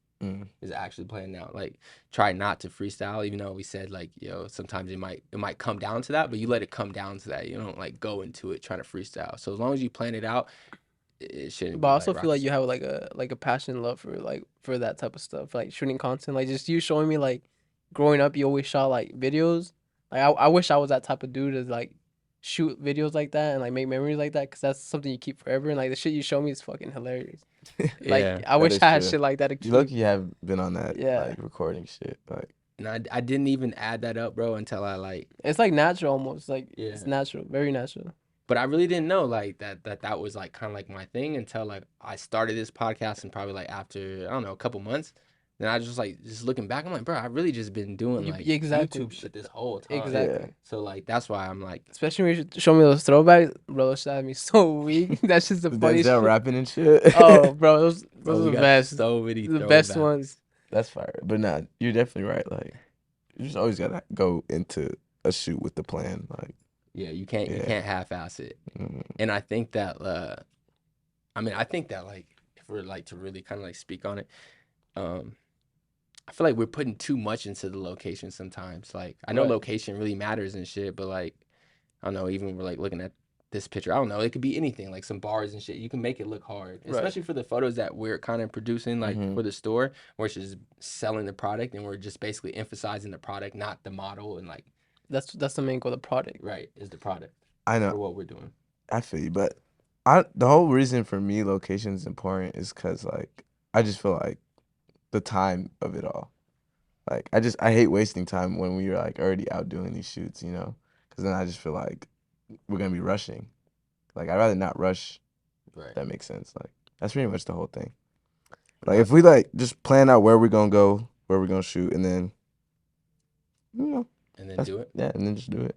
Is actually planning out. Like try not to freestyle, even though we said like, yo, sometimes it might come down to that, but you let it come down to that. You don't like go into it trying to freestyle. So as long as you plan it out, it shouldn't
but
be
I also
like
feel like
rocket
you have like a passion and love for that type of stuff, like shooting content. Like just you showing me like growing up, you always shot like videos. Like I wish I was that type of dude to like shoot videos like that and like make memories like that because that's something you keep forever. And like the shit you show me is fucking hilarious. Like
Yeah,
I wish
is
I had
true.
shit like that to
You
keep.
lucky you have been on that
Yeah.
like recording shit. Like
And I didn't even add that up, bro, until I like.
It's like natural almost. Like
Yeah.
it's natural, very natural.
But I really didn't know like that was like kind of like my thing until like I started this podcast and probably like after I don't know a couple months. Then I just like just looking back, I'm like, bro, I really just been doing
You-
like
exactly.
YouTube shit this whole time.
Exactly.
Yeah.
So like that's why I'm like,
Especially when you show me those throwbacks, bro. Those shit had me so weak. That's just the funniest
Denzel
shit.
rapping and shit.
Oh, bro, those
bro,
are
we
the
got
best.
so many
The best
throwbacks.
ones.
That's fire. But nah, you're definitely right. Like you just always gotta go into a shoot with the plan. Like
Yeah, you can't half-ass it.
mm,
And I think that I think that like if we're like to really kind of like speak on it, I feel like we're putting too much into the location sometimes. Like I know
Right.
location really matters and shit, but like I don't know, even when we're like looking at this picture, I don't know, it could be anything, like some bars and shit. You can make it look hard,
Right.
especially for the photos that we're kind of producing, like for the store, where it's just selling the product and we're just basically emphasizing the product, not the model. And like,
That's the main goal. The product.
right, is the product
I
for
know.
what we're doing.
I feel you, but the whole reason for me location is important is because like I just feel like the time of it all. Like I hate wasting time when we're like already out doing these shoots, you know, because then I just feel like we're gonna be rushing. Like I'd rather not rush.
Right.
If that makes sense. Like that's pretty much the whole thing. Like if we like just plan out where we're gonna go, where we're gonna shoot, and then you know,
And then do it.
yeah, and then just do it.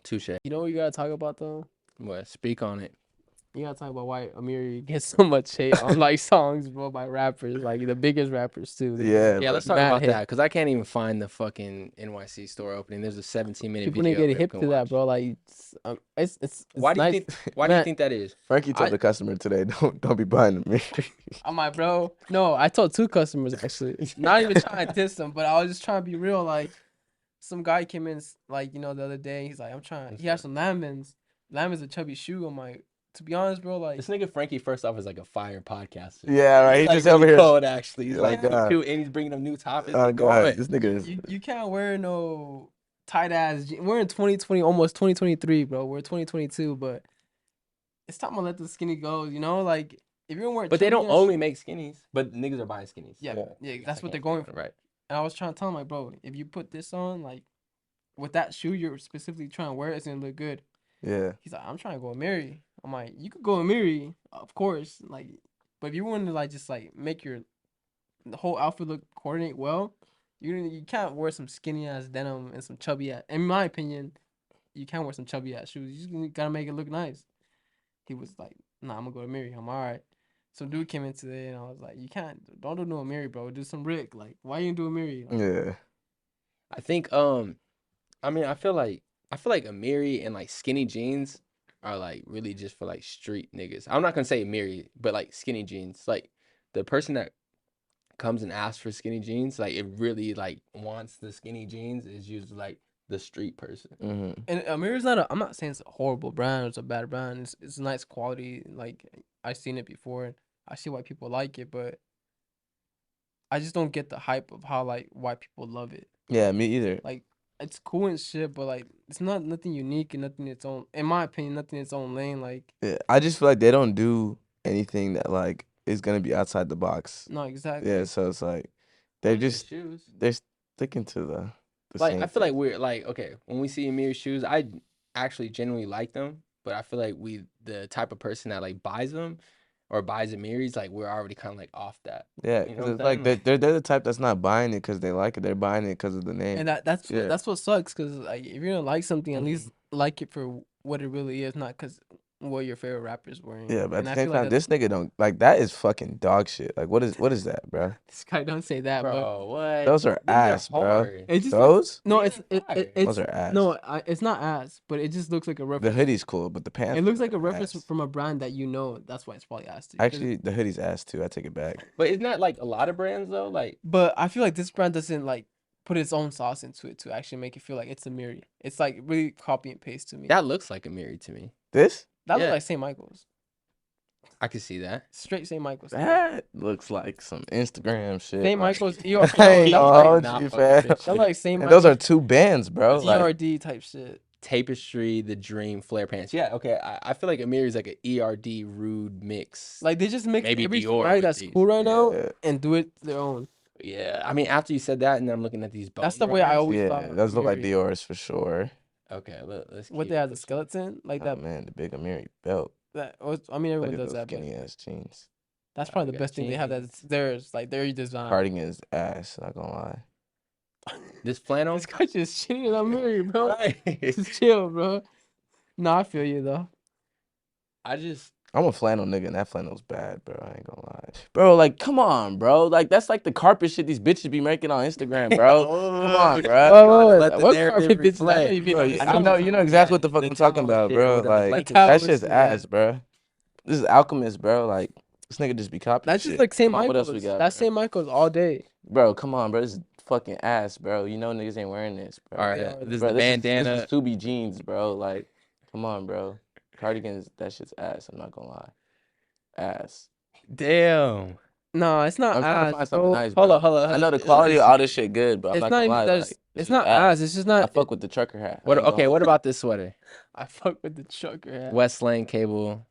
Touche.
You know what you gotta talk about though?
What? Speak on it.
You gotta talk about why Amiri gets so much hate on like songs, bro, by rappers, like the biggest rappers too. They
Yeah,
Yeah, let's talk
mad
about
hit.
that because I can't even find the fucking NYC store opening. There's a 17-minute
People need
video.
to get
we
hip
can
to that,
watch.
bro. Like, it's
Why do you
nice.
think? Why do you
Man,
think that is?
Frankie told
I-
the customer today, don't be buying the mirror.
I'm like, bro. No, I told 2 customers actually. Not even trying to diss them, but I was just trying to be real. Like, some guy came in, like, the other day. He's like, I'm trying. He has some Lamans. Lamans a chubby shoe. I'm like, to be honest, bro, like,
This nigga Frankie, first off, is like a fire podcaster.
Yeah, right. He's
Like,
just over
really
here.
cold, actually. He's
Like,
like, cool, and he's bringing up new topics.
Oh
Like, go
god,
ahead.
this nigga is.
you can't wear no tight ass. We're in 2020, almost 2023, bro. We're 2022, but it's time to let the skinny go. Like if you're wearing,
But they don't
chubby ass
only make skinnies. But niggas are buying skinnies.
yeah,
Yeah.
that's what
I
they're
can't
going
think
for.
of it, right?
And I was trying to tell him, like, bro, if you put this on, like, with that shoe you're specifically trying to wear, it's gonna look good.
Yeah.
He's like, I'm trying to go Amiri. I'm like, you could go Amiri, of course, like, but if you want to like just like make the whole outfit look coordinate well, you can't wear some skinny ass denim and some chubby ass. In my opinion, you can't wear some chubby ass shoes. You just gotta make it look nice. He was like, nah, I'm gonna go to Amiri. I'm all right. Some dude came in today and I was like, you don't do no Amiri, bro. Do some Rick. Like, why you do Amiri? Like,
Yeah.
I think I mean I feel like Amiri and like skinny jeans are like really just for like street niggas. I'm not gonna say Amiri, but like skinny jeans. Like the person that comes and asks for skinny jeans, like it really like wants the skinny jeans is usually like the street person.
Mm-hmm.
And Amiri's not I'm not saying it's a horrible brand or it's a bad brand. It's nice quality. Like, I've seen it before and I see why people like it, but I just don't get the hype of how like why people love it.
Yeah, me either.
Like, it's cool and shit, but like it's not nothing unique and nothing its own. In my opinion, nothing its own lane. Like,
Yeah, I just feel like they don't do anything that like is gonna be outside the box.
no, exactly.
Yeah, so it's like they're just
shoes.
they're sticking to the
Like
same
I feel like
thing.
we're like okay when we see Amiri shoes, I actually genuinely like them, but I feel like the type of person that like buys them or buys Amiri's like we're already kind of like off that.
Yeah,
You know
because
what
it's
I'm
like
saying?
they're the type that's not buying it because they like it. They're buying it because of the name.
And that's
Yeah.
that's what sucks because like if you're gonna like something, at least like it for what it really is, not because what your favorite rapper's wearing.
Yeah, but at
And
the
I
same
feel like
time, this nigga don't like that is fucking dog shit. Like what is that, bro?
this guy don't say that, but
Bro, what?
Those are
These
ass, bro.
hard.
it's just
Those?
no,
These are fire.
it's
Those are ass.
no, it's not ass, but it just looks like a
The
reference.
hoodie's cool, but the pants.
It looks like a
are
reference
ass.
from a brand that you know. That's why it's probably ass to you. 'Cause-
Actually, the hoodie's ass too. I take it back.
But isn't that like a lot of brands though? Like
but I feel like this brand doesn't like put its own sauce into it to actually make it feel like it's a Amiri. It's like really copy and paste to me.
that looks like Amiri to me.
This?
That
yeah.
looks like St. Michael's.
I could see that.
Straight St. Michael's.
That looks like some Instagram shit.
St.
like-
Michael's
I ain't
that
gonna
like,
hold
not
you,
fucking
fam.
bitch.
that like St.
And those are
Michael's
two bands, bro. Like,
ERD type shit.
Tapestry, the Dream, flare pants. Yeah, okay. I feel like Amiri's like an ERD rude mix.
Like they just make
Maybe
every
Dior
swag
with
that's
these.
cool right now
Yeah.
and do it their own.
Yeah, I mean after you said that, and then I'm looking at these.
That's
bone
the way I
runners.
always
yeah,
thought.
those look like
Amiri.
Dior's for sure.
Okay, let's.
What
keep
they have the
this.
skeleton like
Oh,
that.
man, the big Amiri belt.
I mean,
Look
everyone
at
does
those
that, but
skinny ass jeans.
that's probably
we
the
got
best thing they have. That's theirs, like their design.
Cardigan's ass. Not gonna lie.
This flannel.
This guy just shitting on Amiri, bro.
Right.
Just chill, bro. Nah, I feel you though.
I just.
I'm a flannel nigga, and that flannel's bad, bro. I ain't gonna lie, bro. Like, come on, bro. Like, that's like the carpet shit these bitches be making on Instagram, bro. Come on, bro.
Oh,
let the
what
narrative
carpet bitches? I know
reflect.
you be
Bro,
on
I know you know exactly what the fuck
The
I'm talking
towel
about,
shit,
bro.
whatever.
Like,
Like
the
that
towel
shit's
shit,
ass, bro. This is Alchemist, bro. Like, this nigga just be copying.
That's
shit.
just like St.
Come on, what
Michael's.
else we got?
That's
bro?
St. Michael's all day.
Bro, come on, bro. This is fucking ass, bro. You know niggas ain't wearing this, bro.
All right,
Yeah,
this is
Bro,
the
this
bandana.
This is Subi jeans, bro. Like, come on, bro. Cardigans, that shit's ass. I'm not gonna lie. Ass.
Damn.
No, it's not
I'm trying to
ass,
find something
bro.
nice,
Hold
bro.
up, hold up.
I know the quality of all this shit good, but I'm
It's
not
not
gonna
even
lie.
that's.
Like,
It's
this
not
shit ass.
ass. It's just
I
not.
fuck with the trucker hat. I
What?
ain't gonna
Okay,
hold
what
you.
about this sweater?
I fuck with the trucker hat.
West Lane Cable.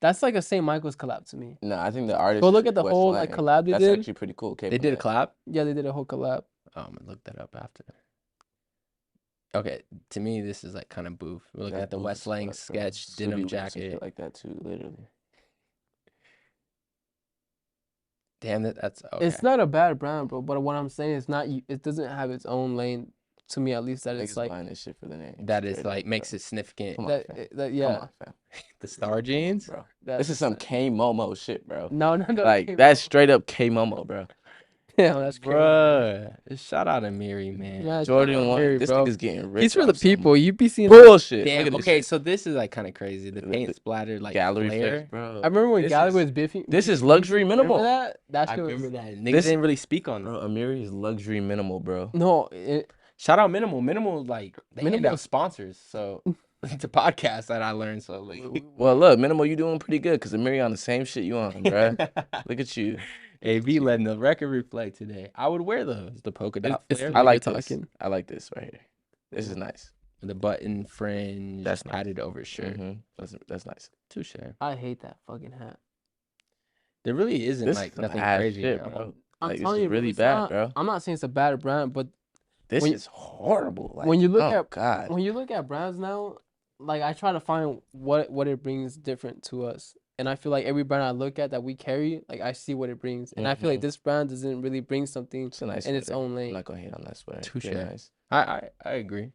That's like a St. Michael's collab to me.
No, I think the artist.
Go look at the
West
whole
Lang.
like collab they
That's
did.
actually pretty cool.
They did a collab.
Yeah, they did a whole collab.
Oh, I'm gonna look that up after. Okay, to me this is like kind of boof. We're looking at the West Lang sketch denim jacket.
like that too, literally.
Damn, that's okay.
It's not a bad brand, bro. But what I'm saying is not. It doesn't have its own lane to me at least, that
Niggas
it's like
buying this shit for the name.
That is
Straight
like
up,
makes
bro.
it significant.
Come on,
that
fam.
that yeah.
Come on, fam.
The star jeans,
Bro.
That,
This is some K Momo shit, bro.
no,
Like that's straight up K Momo, bro.
yeah, that's crazy.
bruh. Shout out Amiri, man.
Yeah,
Jordan
shout out
1.
Amiri,
This
bro.
nigga's getting rich.
He's for the
off some
people. You be seeing.
bullshit. Look
Damn.
at this
Okay,
shit.
so this is like kind of crazy. The paint splattered like
gallery
flare.
flex, bro.
I remember when
This
Gallery
is-
was biffing.
This is luxury minimal.
Remember that? That
I
shit was.
remember that. Niggas
This-
didn't really speak on it.
Bro, Amiri is luxury minimal, bro.
No,
Shout out Minimal. Minimal like they hand
Minimal-
out sponsors. So it's a podcast that I learned. So like,
Well, look, minimal, you doing pretty good because Amiri on the same shit you on, bro. Look at you.
AB letting the record reflect today. I would wear those. The polka dot
It's
flare,
the
I like
you're
this.
talking.
I like this right here. This is nice.
the button fringe,
That's nice.
padded over shirt.
That's nice.
Touche.
I hate that fucking hat.
There really isn't
This
like
is some
nothing
ass
crazy,
shit,
now.
bro.
I'm
Like, this
telling
is
you,
really
it's
bad,
not-
bro.
I'm not saying it's a bad brand, but
This
when-
is horrible. Like,
when you look
oh,
at
God.
when you look at brands now, like I try to find what it brings different to us, and I feel like every brand I look at that we carry, like I see what it brings, and I feel like
Mhm.
this brand doesn't really bring something
It's a nice
in its
sweater.
own
I'm
lane.
not gonna hate on that sweater.
Touche.
Pretty nice.
I agree.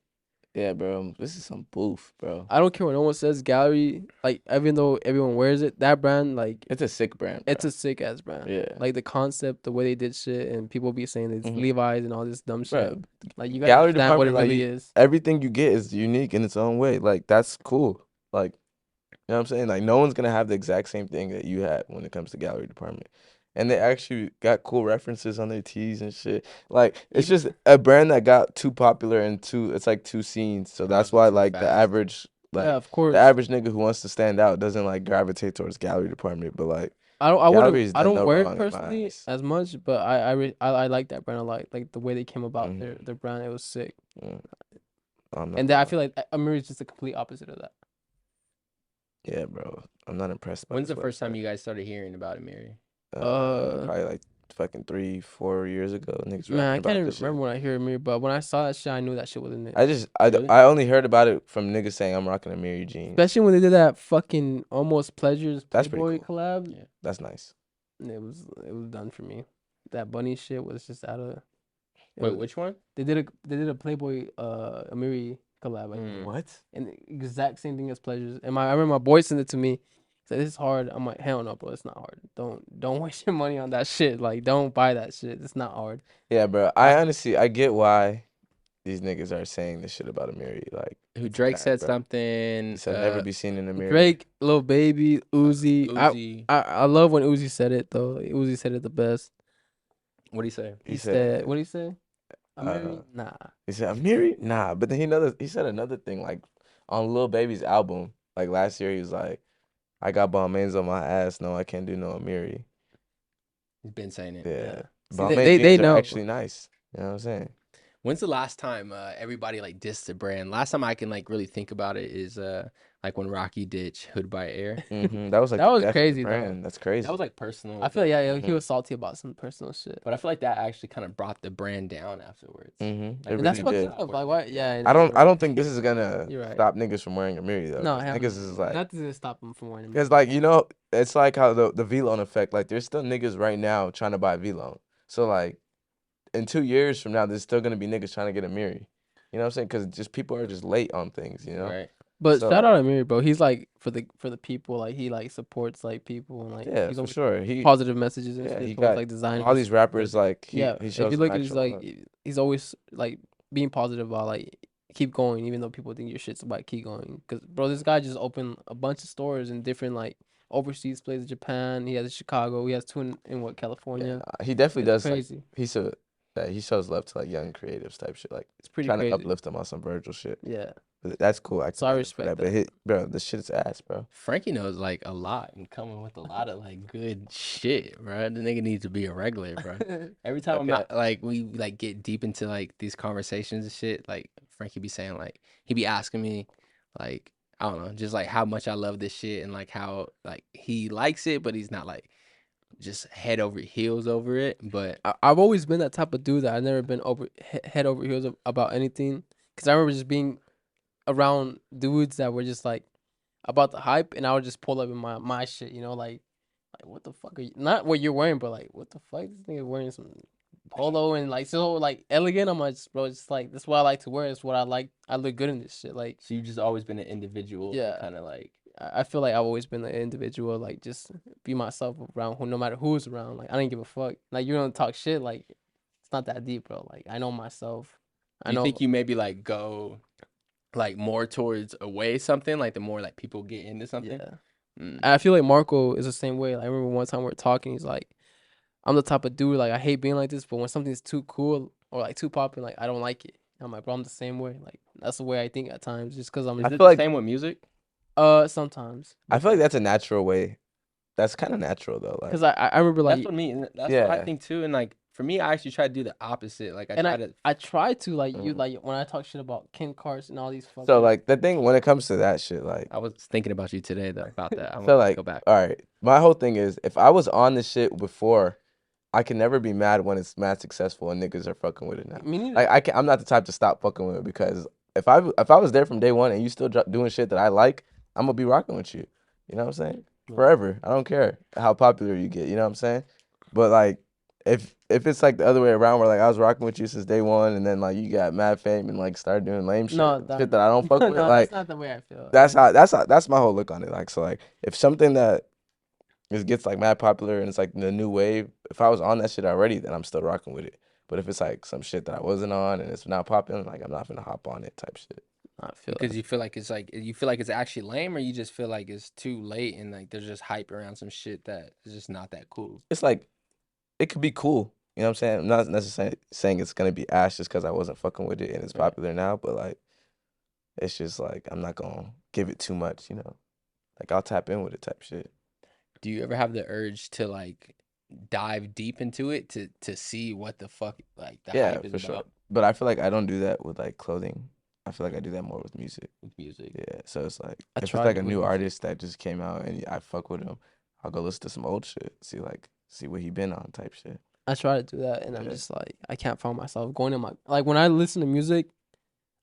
Yeah, bro. This is some boof, bro.
I don't care what no one says. Gallery, like even though everyone wears it, that brand, like
It's a sick brand. Bro.
it's a sick ass brand.
yeah.
Like the concept, the way they did shit, and people be saying it's
Mhm.
Levi's and all this dumb shit.
Bro,
Like you gotta
gallery
understand what it
department,
really
like,
is.
everything you get is unique in its own way. Like that's cool. Like, you know what I'm saying? Like no one's gonna have the exact same thing that you had when it comes to gallery department. And they actually got cool references on their tees and shit. Like it's just a brand that got too popular and it's like two scenes. So that's why
Too
like the
fast.
average like
Yeah, of course.
the average nigga who wants to stand out doesn't like gravitate towards gallery department. But like
I
Gallery's
wouldn't. I
done
don't
no
wear
wrong
it
in my
personally
eyes.
as much, but I like that brand a lot. Like the way they came about
Mhm.
their brand, it was sick.
I'm not
And then I
gonna
feel like Amiri is just the complete opposite of that.
lie. Yeah, bro. I'm not impressed by
When's the
this
first time
website.
you guys started hearing about Amiri?
Probably like fucking 3-4 years ago. Niggas
Man, I
rapping about
can't even
this shit.
remember when I hear Amiri, but when I saw that shit, I knew that shit wasn't it.
Really?
I only heard about it from niggas saying I'm rocking a Amiri jeans.
Especially when they did that fucking Almost Pleasures
That's pretty
Playboy
cool.
collab.
Yeah.
That's nice.
It was done for me. That bunny shit was just out of. it
Wait,
was-
which one?
They did a Playboy Amiri collab. I think.
What?
And the exact same thing as Pleasures. And I remember my boy sent it to me. He said, "This is hard." I'm like, "Hell no, bro. It's not hard. Don't waste your money on that shit. Like, don't buy that shit. It's not hard."
Yeah, bro. I honestly I get why these niggas are saying this shit about Amiri. Like
Who Drake
bad,
said
bro.
something.
he said never be seen in Amiri.
Drake, Lil Baby, Uzi.
Uzi.
I love when Uzi said it though. Uzi said it the best.
What'd he say?
He said, "What did he say?"
uh,
Amiri? Nah.
He said Amiri? Nah. But then he said another thing, like on Lil Baby's album, like last year he was like, I got Balmain's on my ass, no, I can't do no Amiri.
He's been saying it.
Yeah.
See,
Balmain
they
jeans are
know.
actually nice. You know what I'm saying?
When's the last time everybody like dissed the brand? Last time I can like really think about it is like when Rocky ditched Hood by Air.
That was like
That
the
was
death of the
crazy, though.
brand. That's crazy.
That was like personal.
I feel like yeah, he
Mhm.
was salty about some personal shit.
but I feel like that actually kind of brought the brand down afterwards.
It
Like,
And that's
really
fucked
did.
up. Like why? Yeah.
I don't think this is gonna
You're right.
stop niggas from wearing Amiri though.
No,
'cause
hell
niggas
no.
is like
Nothing's gonna stop him from wearing them.
because like it's like how the V-Loan effect. Like there's still niggas right now trying to buy V-Loan. So like in 2 years from now, there's still gonna be niggas trying to get Amiri. You know what I'm saying? Because just people are just late on things. You know?
Right.
But
So-
shout out Amiri, bro. He's like for the people. Like he like supports like people and like
Yeah,
he's
for
always
sure. He
positive messages and
yeah,
shit
he
towards
got
like designers.
all these rappers like he
yeah.
shows
If you look at
some
his
actual
like
love.
he's always like being positive about like keep going even though people think your shit's about keep going. Cause bro, this guy just opened a bunch of stores in different like overseas places. Japan. He has Chicago. He has two in what California.
He definitely
It's
does. Like,
crazy.
he shows love to like young creatives type shit. Like
It's pretty
trying
crazy.
to uplift them on some Virgil shit.
Yeah.
But that's cool. I
So I
commend him for
respect
But
that.
bro, this shit is ass, bro.
Frankie knows like a lot and coming with a lot of like good shit, bro. The nigga needs to be a regular, bro. Every time I'm
Okay.
not like we like get deep into like these conversations and shit, like Frankie be saying like he be asking me like I don't know, just like how much I love this shit and like how like he likes it, but he's not like just head over heels over it. But
I've always been that type of dude that I've never been head over heels about anything. Cause I remember just being around dudes that were just like about the hype, and I would just pull up in my shit, you know, like what the fuck are you? Not what you're wearing, but like what the fuck? This nigga wearing some polo and like so like elegant. I'm like, bro, it's like this is what I like to wear. It's what I like. I look good in this shit. Like,
So you've just always been an individual.
Yeah.
Kind of like.
I feel like I've always been an individual. Like, just be myself around no matter who's around. Like, I didn't give a fuck. Like, you don't talk shit. Like, it's not that deep, bro. Like, I know myself. I
Do you
know.
think you maybe like go like more towards away something, like the more like people get into something?
Yeah.
Mm.
I feel like Marco is the same way. Like, I remember one time we were talking. He's like, I'm the type of dude, like, I hate being like this, but when something's too cool or like too popular, like, I don't like it. I'm like, bro, I'm the same way. Like, that's the way I think at times, just because I'm.
Is
I
it
feel
the
like-
same with music?
Sometimes.
I feel like that's a natural way. That's kind of natural though. Like,
Because I remember like.
That's what me. That's what I
Yeah.
think too. And like for me, I actually try to do the opposite. Like I
And
try to.
I try to like you
Mm.
like when I talk shit about Ken Carson and all these fucking.
so like the thing when it comes to that shit, like
I was thinking about you today though about that. I
I
want
feel
to
like
go back.
all right. My whole thing is if I was on this shit before, I can never be mad when it's mad successful and niggas are fucking with it now.
Me neither.
Like I'm not the type to stop fucking with it because if I was there from day one and you still doing shit that I like, I'm gonna be rocking with you. You know what I'm saying?
Yeah.
Forever. I don't care how popular you get. You know what I'm saying? But like if it's like the other way around where like I was rocking with you since day one and then like you got mad fame and like started doing lame shit,
No,
shit that I don't fuck with,
no,
like
that's not the way I feel.
that's my whole look on it. Like so like if something that it gets like mad popular and it's like the new wave. If I was on that shit already, then I'm still rocking with it. But if it's like some shit that I wasn't on and it's not popping, like I'm not gonna hop on it type shit.
I feel
Because you feel like it's actually lame, or you just feel like it's too late and like there's just hype around some shit that is just not that cool.
It's like it could be cool. You know what I'm saying? I'm not necessarily saying it's gonna be ash just because I wasn't fucking with it and it's
Right.
popular now, but like it's just like I'm not gonna give it too much, you know. Like I'll tap in with it type shit.
Do you ever have the urge to like dive deep into it to see what the fuck like the
Yeah,
hype is
for sure.
about
But I feel like I don't do that with like clothing. I feel like I do that more with music.
with music?
Yeah, so it's like
I
if it's
tried
like
it
a
with
new
music.
artist that just came out and I fuck with him, I'll go listen to some old shit, see what he been on type shit.
I try to do that, and I'm
Yeah.
just like I can't find myself going in my like when I listen to music.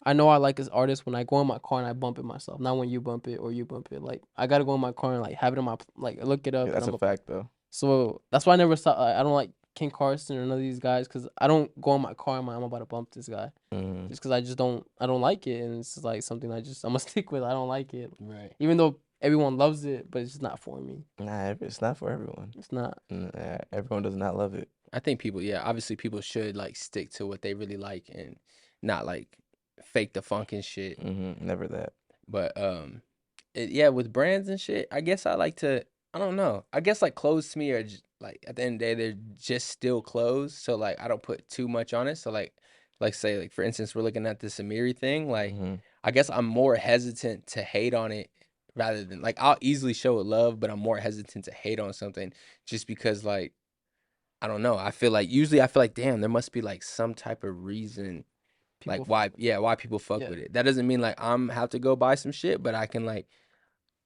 I know I like this artist when I go in my car and I bump it myself. Not when you bump it or you bump it. Like I gotta go in my car and like have it on my like look it up.
Yeah,
and
that's
I'm
a fact though.
So that's why I never saw. I don't like King Carson or none of these guys because I don't go in my car and I'm about to bump this guy
Mhm.
just because I don't like it, and it's just like something I'm gonna stick with. I don't like it,
Right.
even though everyone loves it, but it's just not for me.
Nah, it's not for everyone.
It's not.
Nah, everyone does not love it.
I think people, yeah, obviously people should like stick to what they really like and not like fake the funk and shit.
Never that.
But yeah, with brands and shit, I guess I like to. I don't know. I guess like clothes to me are just, like at the end of the day they're just still clothes. So like I don't put too much on it. So like say like for instance we're looking at this Amiri thing. Like
Mhm.
I guess I'm more hesitant to hate on it rather than like I'll easily show it love, but I'm more hesitant to hate on something just because like I don't know. I feel like damn there must be like some type of reason
People
like why people fuck
Yeah.
with it. That doesn't mean like I'm have to go buy some shit, but I can like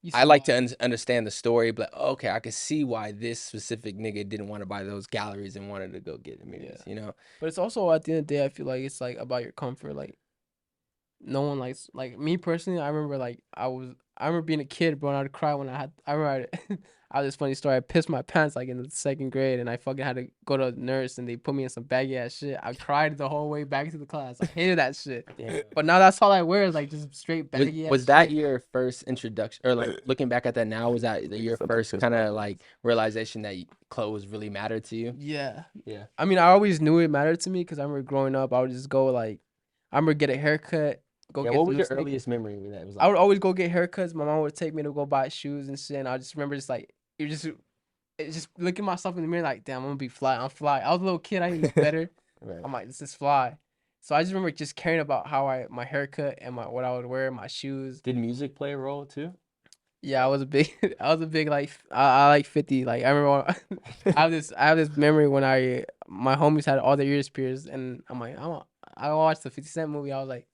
You
I
see
like
why-
to understand the story, but okay, I can see why this specific nigga didn't want to buy those galleries and wanted to go get the mirrors, you know?
But it's also at the end of the day, I feel like it's like about your comfort. Like no one likes like me personally. I remember like I remember being a kid, bro, and I'd cry when I remember I had this funny story. I pissed my pants like in the second grade, and I fucking had to go to a nurse, and they put me in some baggy ass shit. I cried the whole way back to the class. I hated that shit.
Damn.
But now that's all I wear is like just straight baggy.
Was
ass
that
shit.
your first introduction, or like looking back at that now, was that your
Something
first
pissed
kind
me
of
off.
like realization that clothes really mattered to you?
Yeah.
Yeah.
I mean, I always knew it mattered to me because I remember growing up, I would just go like, I remember get a haircut, go
Yeah,
get
what was your
lipstick.
earliest memory with that? Was
I would always go get haircuts. My mom would take me to go buy shoes and shit. And I just remember just like it just looking myself in the mirror like, damn, I'm gonna be fly. I'm fly. I was a little kid. I didn't know better.
right.
I'm like, this is fly. So I just remember just caring about how my haircut and what I would wear, my shoes.
Did music play a role too?
Yeah, I was a big, like I like 50. Like I remember I have this memory when my homies had all their ears pierced, and I'm like, I watched the 50 Cent movie. I was like,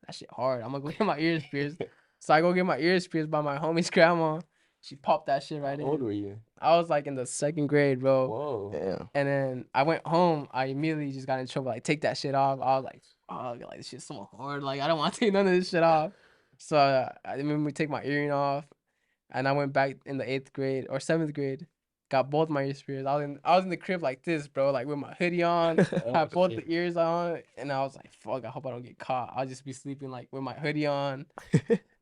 that shit hard. I'm gonna go get my ears pierced. So I go get my ears pierced by my homie's grandma. She popped that shit right
How old
in.
were you?
I was like in the second grade, bro.
Whoa.
Damn.
And then I went home. I immediately just got in trouble. Like, take that shit off. I was like, oh, like this shit's so hard. Like, I don't want to take none of this shit off. So I remember we take my earring off, and I went back in the 8th grade or 7th grade. got both my ears pierced. I was in the crib like this, bro, like with my hoodie on, had both the ears on, and I was like, fuck, I hope I don't get caught. I'll just be sleeping like with my hoodie on.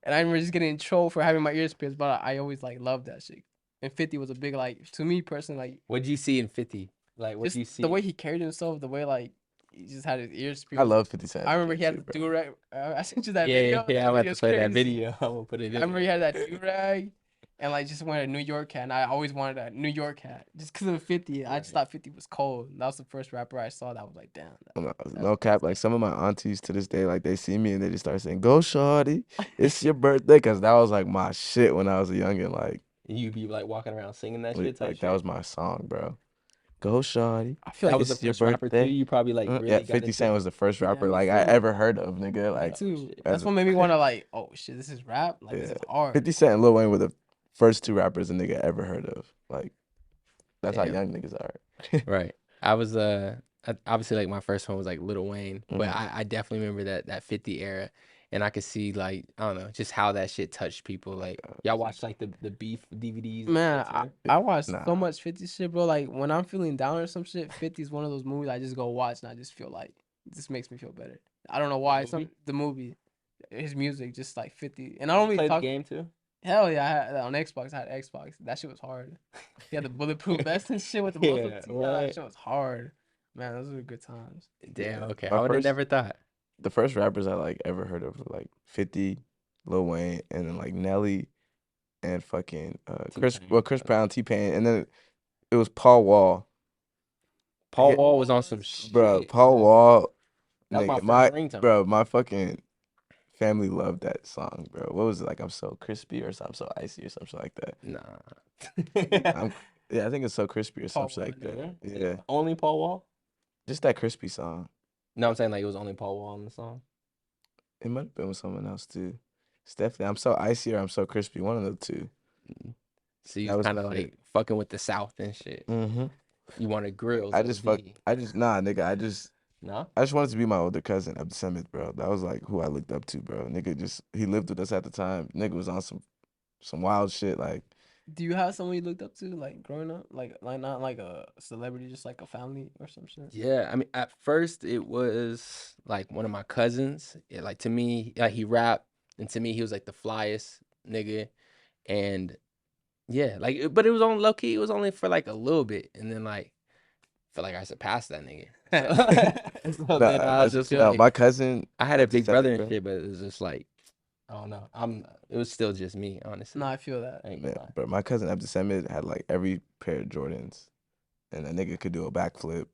And I remember just getting in trouble for having my ears pierced, but I always like loved that shit. And 50 was a big like to me personally, like
What'd you see in 50? Like what
just
you see?
the way he carried himself, the way like he just had his ears pierced.
I love 50 Cent.
I remember he had
too,
the
bro.
do rag. I sent you that
Yeah,
video.
yeah,
That
I'm about to
video's
play that
crazy.
video. I'm gonna put it
I
in.
remember he had that do rag, and like just wanted a New York hat. And I always wanted a New York hat just because of 50. I just thought 50 was cold. That was the first rapper I saw that was like, damn.
No cap, like some of my aunties to this day, like they see me and they just start saying, "Go, shorty, it's your birthday," because that was like my shit when I was a youngin'. Like
You be like walking around singing that shit.
like that was my song, bro. Go, shorty.
I feel
That
like
was the
it's your
first rapper too.
birthday.
You probably like really
Yeah,
got
50
into.
Cent was the first rapper
me
like I
too.
ever heard of, nigga.
Me
Like,
too.
shit.
That's what made me want to like, oh shit, this is rap. Like this is hard.
50 Cent and Lil Wayne were the first two rappers a nigga ever heard of. Like, that's how
Damn.
young niggas are.
Right. I was obviously like my first one was like Lil Wayne, but
Mhm.
I definitely remember that 50 era, and I could see like I don't know just how that shit touched people. Like y'all watched like the Beef DVDs. and
Man,
shit, too?
I watched
Nah.
so much 50 shit, bro. Like when I'm feeling down or some shit, 50 is one of those movies I just go watch and I just feel like this makes me feel better. I don't know why. The movie, his music, just like 50. And I don't
You
really
played the
talk.
game too.
Hell yeah, I had that on Xbox. I had Xbox. That shit was hard. He had the bulletproof vest and shit with the muscle
Yeah,
teeth. That
right.
shit was hard. Man, those were good times.
Damn. Okay.
My
I would have
first-
never thought.
The first rappers I like ever heard of were like 50, Lil Wayne, and then like Nelly and fucking Chris
T-Pain.
Chris Brown, T-Pain, and then it was Paul Wall.
Paul
Yeah.
Wall was on some shit.
Bro, Paul Wall,
That was my
nigga,
first ringtone.
bro, my fucking family loved that song, bro. What was it like? I'm so crispy or something, so icy or something like that.
Nah.
Yeah, I think it's so crispy or
Paul
something like
Wall,
that. Yeah,
Only Paul Wall?
just that crispy song.
No, I'm saying like it was only Paul Wall in the song.
It might have been with someone else too. It's definitely I'm so icy or I'm so crispy. One of the two.
So you
That was
kind of
the
like
shit.
fucking with the South and shit.
Mm-hmm.
You wanted grills.
I just nah, nigga. I just
No?
wanted to be my older cousin, Abdul, bro. That was like who I looked up to, bro. Nigga he lived with us at the time. Nigga was on some wild shit. Like,
Do you have someone you looked up to, like growing up, like not like a celebrity, just like a family or some shit?
Yeah, I mean, at first it was like one of my cousins. Like to me, like he rapped, and to me he was like the flyest nigga, and yeah, like but it was on low key. It was only for like a little bit, and then like felt like I surpassed that nigga. So then I was just like,
my cousin.
I had a big
Abdul,
brother and
bro.
shit, but it was just like I don't know. It was still just me, honestly.
No, I feel that.
I ain't gonna
Man,
lie.
bro, my cousin Abdul had like every pair of Jordans, and that nigga could do a backflip.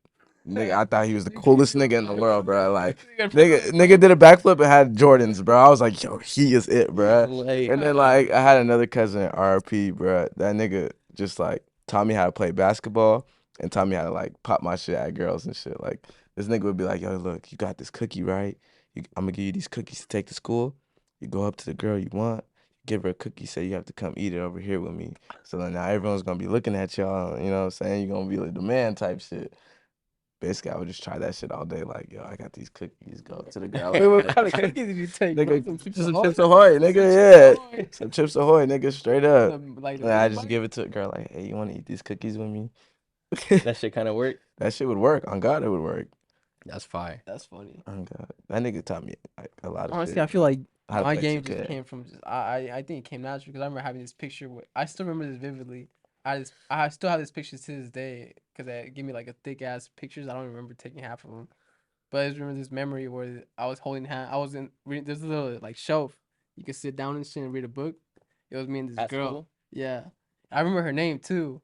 Nigga, I thought he was the coolest nigga in the world, bro. Like, nigga did a backflip and had Jordans, bro. I was like, yo, he is it, bro.
Like,
And then like I had another cousin, RP, bro. That nigga just like taught me how to play basketball and taught me how to like pop my shit at girls and shit. Like this nigga would be like, yo, look, you got this cookie, right? I'm gonna give you these cookies to take to school. You go up to the girl you want, give her a cookie, say you have to come eat it over here with me. So then now everyone's gonna be looking at y'all, you know what I'm saying? You're gonna be like the man type shit. Basically, I would just try that shit all day. Like, yo, I got these cookies. Go up to the girl.
Wait, what kind of cookies did you take?
Nigga,
Some
just
Chips
some
Ahoy?
Chips Ahoy, nigga,
Chips
yeah. Some Chips Ahoy, nigga, straight up.
Like
And I just give it to a girl, like, hey, you want to eat these cookies with me?
that shit kind of worked.
That shit would work. On God, it would work.
That's fire.
That's funny.
On God. That nigga taught me like a lot of
Honestly,
shit.
I feel like
How to
my
play
game
2K.
just came from just I think it came natural because I remember having this picture. I still remember this vividly. I still have this picture to this day because they give me like a thick ass pictures. I don't remember taking half of them, but I just remember this memory where I was holding hand. I was in there's a little like shelf you could sit down and shit and read a book. It was me and this
At
girl.
school?
Yeah, I remember her name too.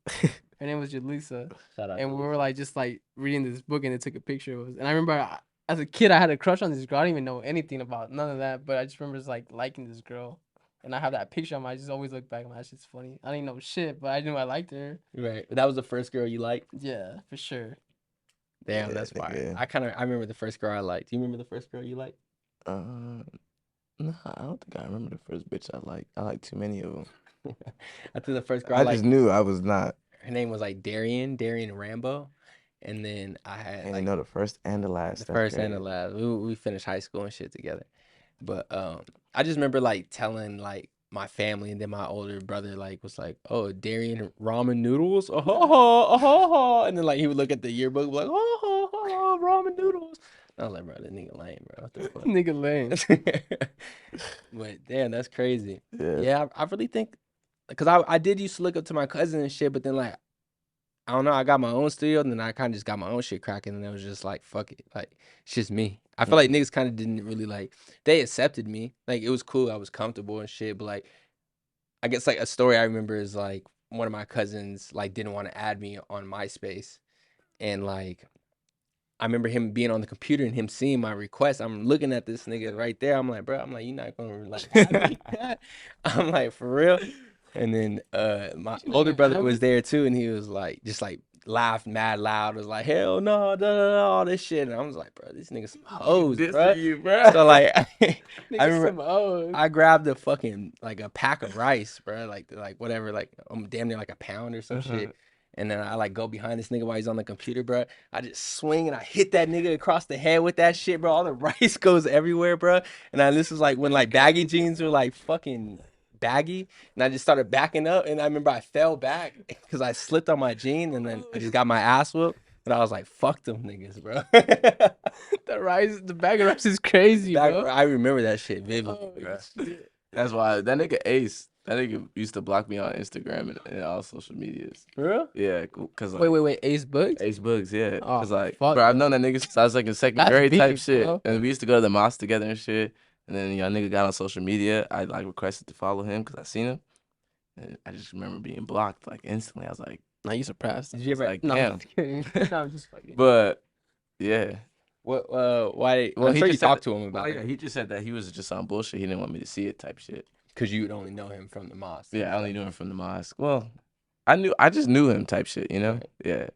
Her name was Julissa.
Shout out.
And
to
we
you.
were like just like reading this book and they took a picture of us. And I remember as a kid I had a crush on this girl. I didn't even know anything about none of that, but I just remember just like liking this girl. And I have that picture of me. I just always look back and that shit's funny. I didn't know shit, but I knew I liked her.
Right. That was the first girl you liked?
Yeah, for sure.
Damn,
Yeah,
that's fire.
nigga.
I remember the first girl I liked. Do you remember the first girl you liked?
No, I don't think I remember the first bitch I liked. I liked too many of them.
I think the first girl
I
I liked,
just knew I was not.
her name was like Darian Rambo. And then I had
And
like
you know the first and the last.
the
That's
first and
crazy.
the last. We finished high school and shit together. But I just remember like telling like my family, and then my older brother like was like, "Oh, Darian ramen noodles, and then like he would look at the yearbook like, ramen noodles. And I was like, bro, this nigga lame, bro. What the fuck?
Nigga lame.
But damn, that's crazy.
Yeah.
Yeah, I really think because I did used to look up to my cousin and shit, but then like I don't know, I got my own studio, and then I kind of just got my own shit cracking, and it was just like, fuck it, like it's just me. I feel like niggas kind of didn't really like they accepted me, like it was cool, I was comfortable and shit, but like I guess like a story I remember is like one of my cousins like didn't want to add me on MySpace, and like I remember him being on the computer and him seeing my request. I'm looking at this nigga right there. I'm like, bro, I'm like, you're not gonna like add me? I'm like, for real. And then my older brother was there too, and he was like, just like laughed mad loud. Was like, hell no, all this shit. And I was like, bro, these niggas some hoes, bro.
You, bro.
So like, I
Nigga
remember
some hoes.
I grabbed a fucking like a pack of rice, bro, like whatever, like damn near like a pound or some shit. And then I like go behind this nigga while he's on the computer, bro. I just swing and I hit that nigga across the head with that shit, bro. All the rice goes everywhere, bro. And this was like when like baggy jeans were like fucking baggy, and I just started backing up, and I remember I fell back because I slipped on my jean, and then I just got my ass whooped. But I was like, fuck them niggas, bro.
The bag of rice is crazy, bro.
I remember that shit vividly, bro.
Shit.
That's why that nigga Ace, that nigga used to block me on Instagram and all social medias.
For real?
Yeah, cause like,
Wait, Ace Books?
Ace Bugs, yeah.
Oh,
Cause like,
fuck,
bro, I've known that nigga since I was like in second
That's
grade type
big,
shit,
bro.
and we used to go to the mosque together and shit. And then y'all nigga got on social media. I like requested to follow him because I seen him. And I just remember being blocked like instantly. I was like,
Nah, you surprised.
Did you ever
like,
No, I'm
damn.
just kidding. No, I'm just fucking.
But yeah.
What? Why?
Well,
I'm
he
sure you
just said
talked
that-
to him about
yeah,
it
he just said that he was just on bullshit. He didn't want me to see it type shit.
because you would only know him from the mosque.
Yeah, I only knew him from the mosque. Well, I just knew him type shit, you know?
Right.
Yeah.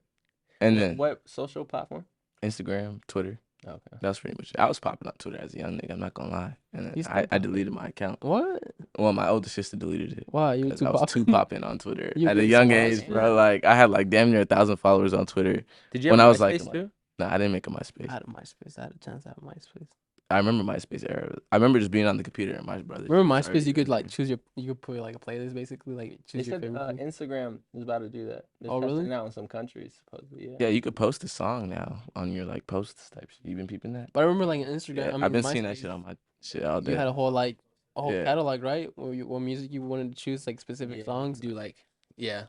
And then
What social platform?
Instagram, Twitter.
Okay.
That's pretty much it. I was popping on Twitter as a young nigga, I'm not gonna lie. And
You
then
still
I
popping?
deleted my account.
What?
Well, my older sister deleted it.
Wow, you were
'Cause
too
I was too
popping.
popping on Twitter
You
at a
been
young
smart,
age,
man.
bro. Like I had like damn near 1,000 followers on Twitter.
Did you
When
have
I was
MySpace
like,
too?
Nah, I didn't make a
I
MySpace.
had a MySpace. I had a chance to have a MySpace.
I remember MySpace era. I remember just being on the computer and my brother.
Remember MySpace? You could like choose you could put like a playlist basically, like
They
choose your
said
favorite. Thing.
Instagram is about to do that. They're
Oh, really?
testing it out in some countries, supposedly. Yeah.
Yeah, you could post a song now on your like posts type shit. You been peeping that?
But I remember like Instagram.
Yeah,
I mean,
I've been seeing that
MySpace,
shit on my shit all day.
You had a whole
Yeah.
catalog, right? What music you wanted to choose, like specific
Yeah,
songs.
do like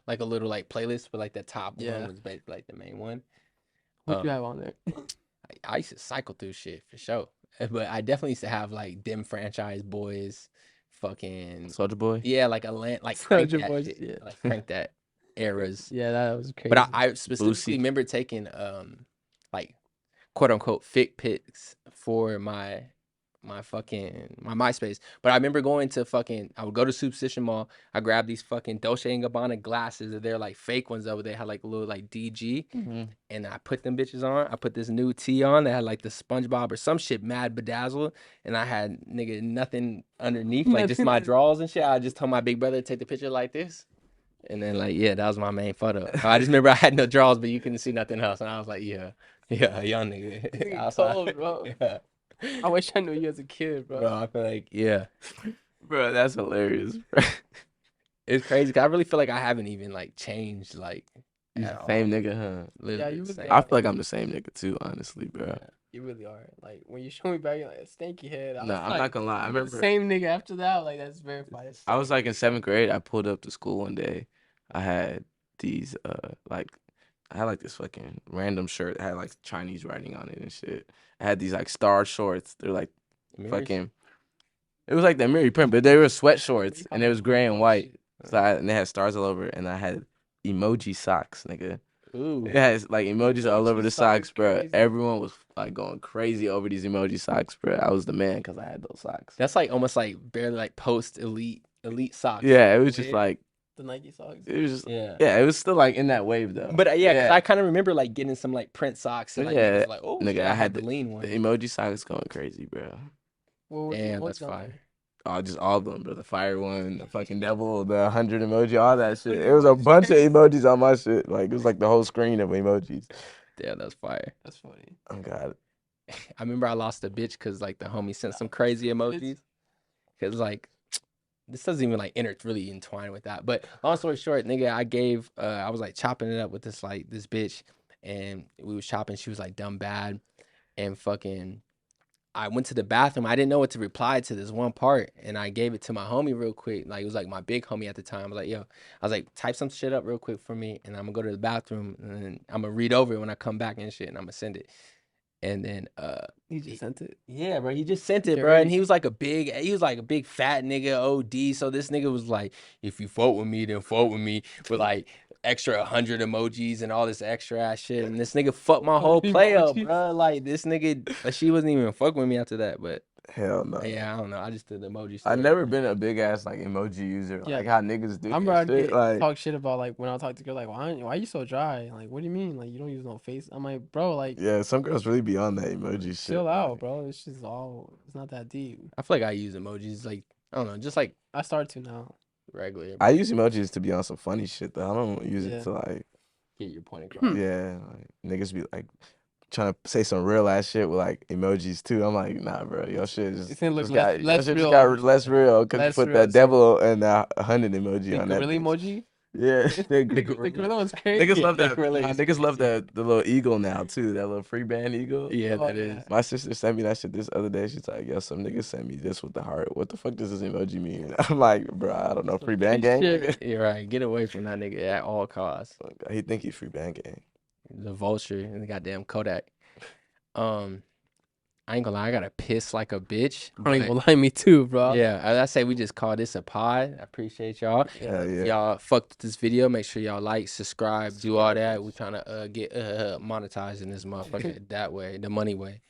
like a little like playlist, but like the top
Yeah.
one was basically like the main one.
What you have on there?
I used to cycle through shit for sure, but I definitely used to have like them franchise boys, fucking
Soldier Boy.
yeah, like a land like crank
Soulja
that
Boy,
shit,
yeah.
like crank that eras.
Yeah, that was crazy.
But I specifically
Boosie.
remember taking like quote unquote fit pics for my MySpace. But I remember going to I would go to Superstition Mall. I grabbed these fucking Dolce and Gabbana glasses. They're like fake ones over there. Had like a little like DG. And I put them bitches on. I put this new tee on that had like the SpongeBob or some shit mad bedazzled. And I had nigga nothing underneath, like just my drawers and shit. I just told my big brother to take the picture like this. And then like, yeah, that was my main photo. I just remember I had no drawers, but you couldn't see nothing else. And I was like, yeah, young nigga.
Nigga
Outside.
cold, bro.
Yeah.
I wish I knew you as a kid, bro.
Bro, I feel like, yeah.
Bro, that's hilarious, bro.
It's crazy. 'Cause I really feel like I haven't even like changed like at all.
Same nigga, huh?
Literally
Yeah, you
the
was-
same.
I feel like I'm the same nigga too, honestly, bro.
You really are. Like when you show me back, you're like a stanky head. I was
Nah, I'm
like,
not gonna lie. I
the
remember
same nigga after that. Like that's verified.
I was like in 7th grade. I pulled up to school one day. I had these I had like this fucking random shirt that had like Chinese writing on it and shit. I had these like star shorts. They're like
Mirrors?
fucking. It was like the Amiri print, but they were sweat shorts and it was gray and white. And they had stars all over, and I had emoji socks, nigga.
Ooh.
It has like emojis all over the socks, bro.
crazy.
Everyone was like going crazy over these emoji socks, bro. I was the man because I had those socks.
That's like almost like barely like post elite socks.
Yeah, it was just
Yeah.
like
The Nike socks.
it was just
Yeah.
it was still like in that wave though.
But yeah, 'cause
Yeah.
I kind of remember like getting some like print socks and like,
Yeah.
niggas like, oh,
Nigga,
shit,
I
I
had
had the lean one.
the emoji socks going crazy, bro.
What
Damn,
what's
that's
on
fire.
there?
Oh, just all of them, bro. The fire one, the fucking devil, the 100 emoji, all that shit. It was a bunch of emojis on my shit. Like it was like the whole screen of emojis.
Yeah, that's fire.
That's funny.
Oh god.
I remember I lost a bitch because like the homie sent some crazy emojis. Cause like this doesn't even like really entwine with that. But long story short, nigga, I was like chopping it up with this bitch, and we was chopping. She was like dumb bad, and fucking. I went to the bathroom. I didn't know what to reply to this one part, and I gave it to my homie real quick. Like, it was like my big homie at the time. I was like, yo, type some shit up real quick for me, and I'm gonna go to the bathroom, and then I'm gonna read over it when I come back and shit, and I'm gonna send it. And then
he just sent it.
Yeah, bro, he just sent it, bro. And he was like a big fat nigga, OD. So this nigga was like, if you vote with me, then vote with me, with like extra 100 emojis and all this extra ass shit. And this nigga fucked my whole play up, bro. Like, this nigga, she wasn't even fucking with me after that. But
hell no.
Yeah, I don't know. I just did the emoji.
I never been a big ass like emoji user.
Yeah.
Like how niggas do.
I'm
that
about
shit.
to
Like,
talk shit about like when I talk to girls, like why are you so dry? Like, what do you mean? Like, you don't use no face? I'm like, bro, like,
yeah, some girls really be on that emoji shit.
chill out, bro. It's just it's not that deep.
I feel like I use emojis like, I don't know, just like
I start to now.
regular.
I use emojis to be on some funny shit though. I don't use it to like
get your point across.
Yeah, like niggas be like trying to say some real ass shit with like emojis too. I'm like, nah, bro, your shit just,
It's gonna look
just
less
your shit
real.
just got less real because you put
real,
that devil and the 100 emoji on that.
Really
bitch.
emoji?
Yeah,
The gorilla one's crazy.
niggas love that.
Really
Niggas love the little eagle now too. That little free band eagle.
Yeah,
Oh,
that is.
yeah.
My sister sent me that shit this other day. She's like, yo, some niggas sent me this with the heart. What the fuck does this emoji mean? I'm like, bro, I don't know. Free band gang.
You're right. Get away from that nigga at all costs.
He think he free band gang.
The vulture and the goddamn Kodak. I ain't gonna lie, I gotta piss like a bitch.
I ain't gonna lie, me too, bro.
Yeah, I say we just call this a pod. I appreciate y'all.
Hell yeah.
Y'all fucked with this video. Make sure y'all like, subscribe, do all that. We trying to get monetized in this motherfucker that way, the money way.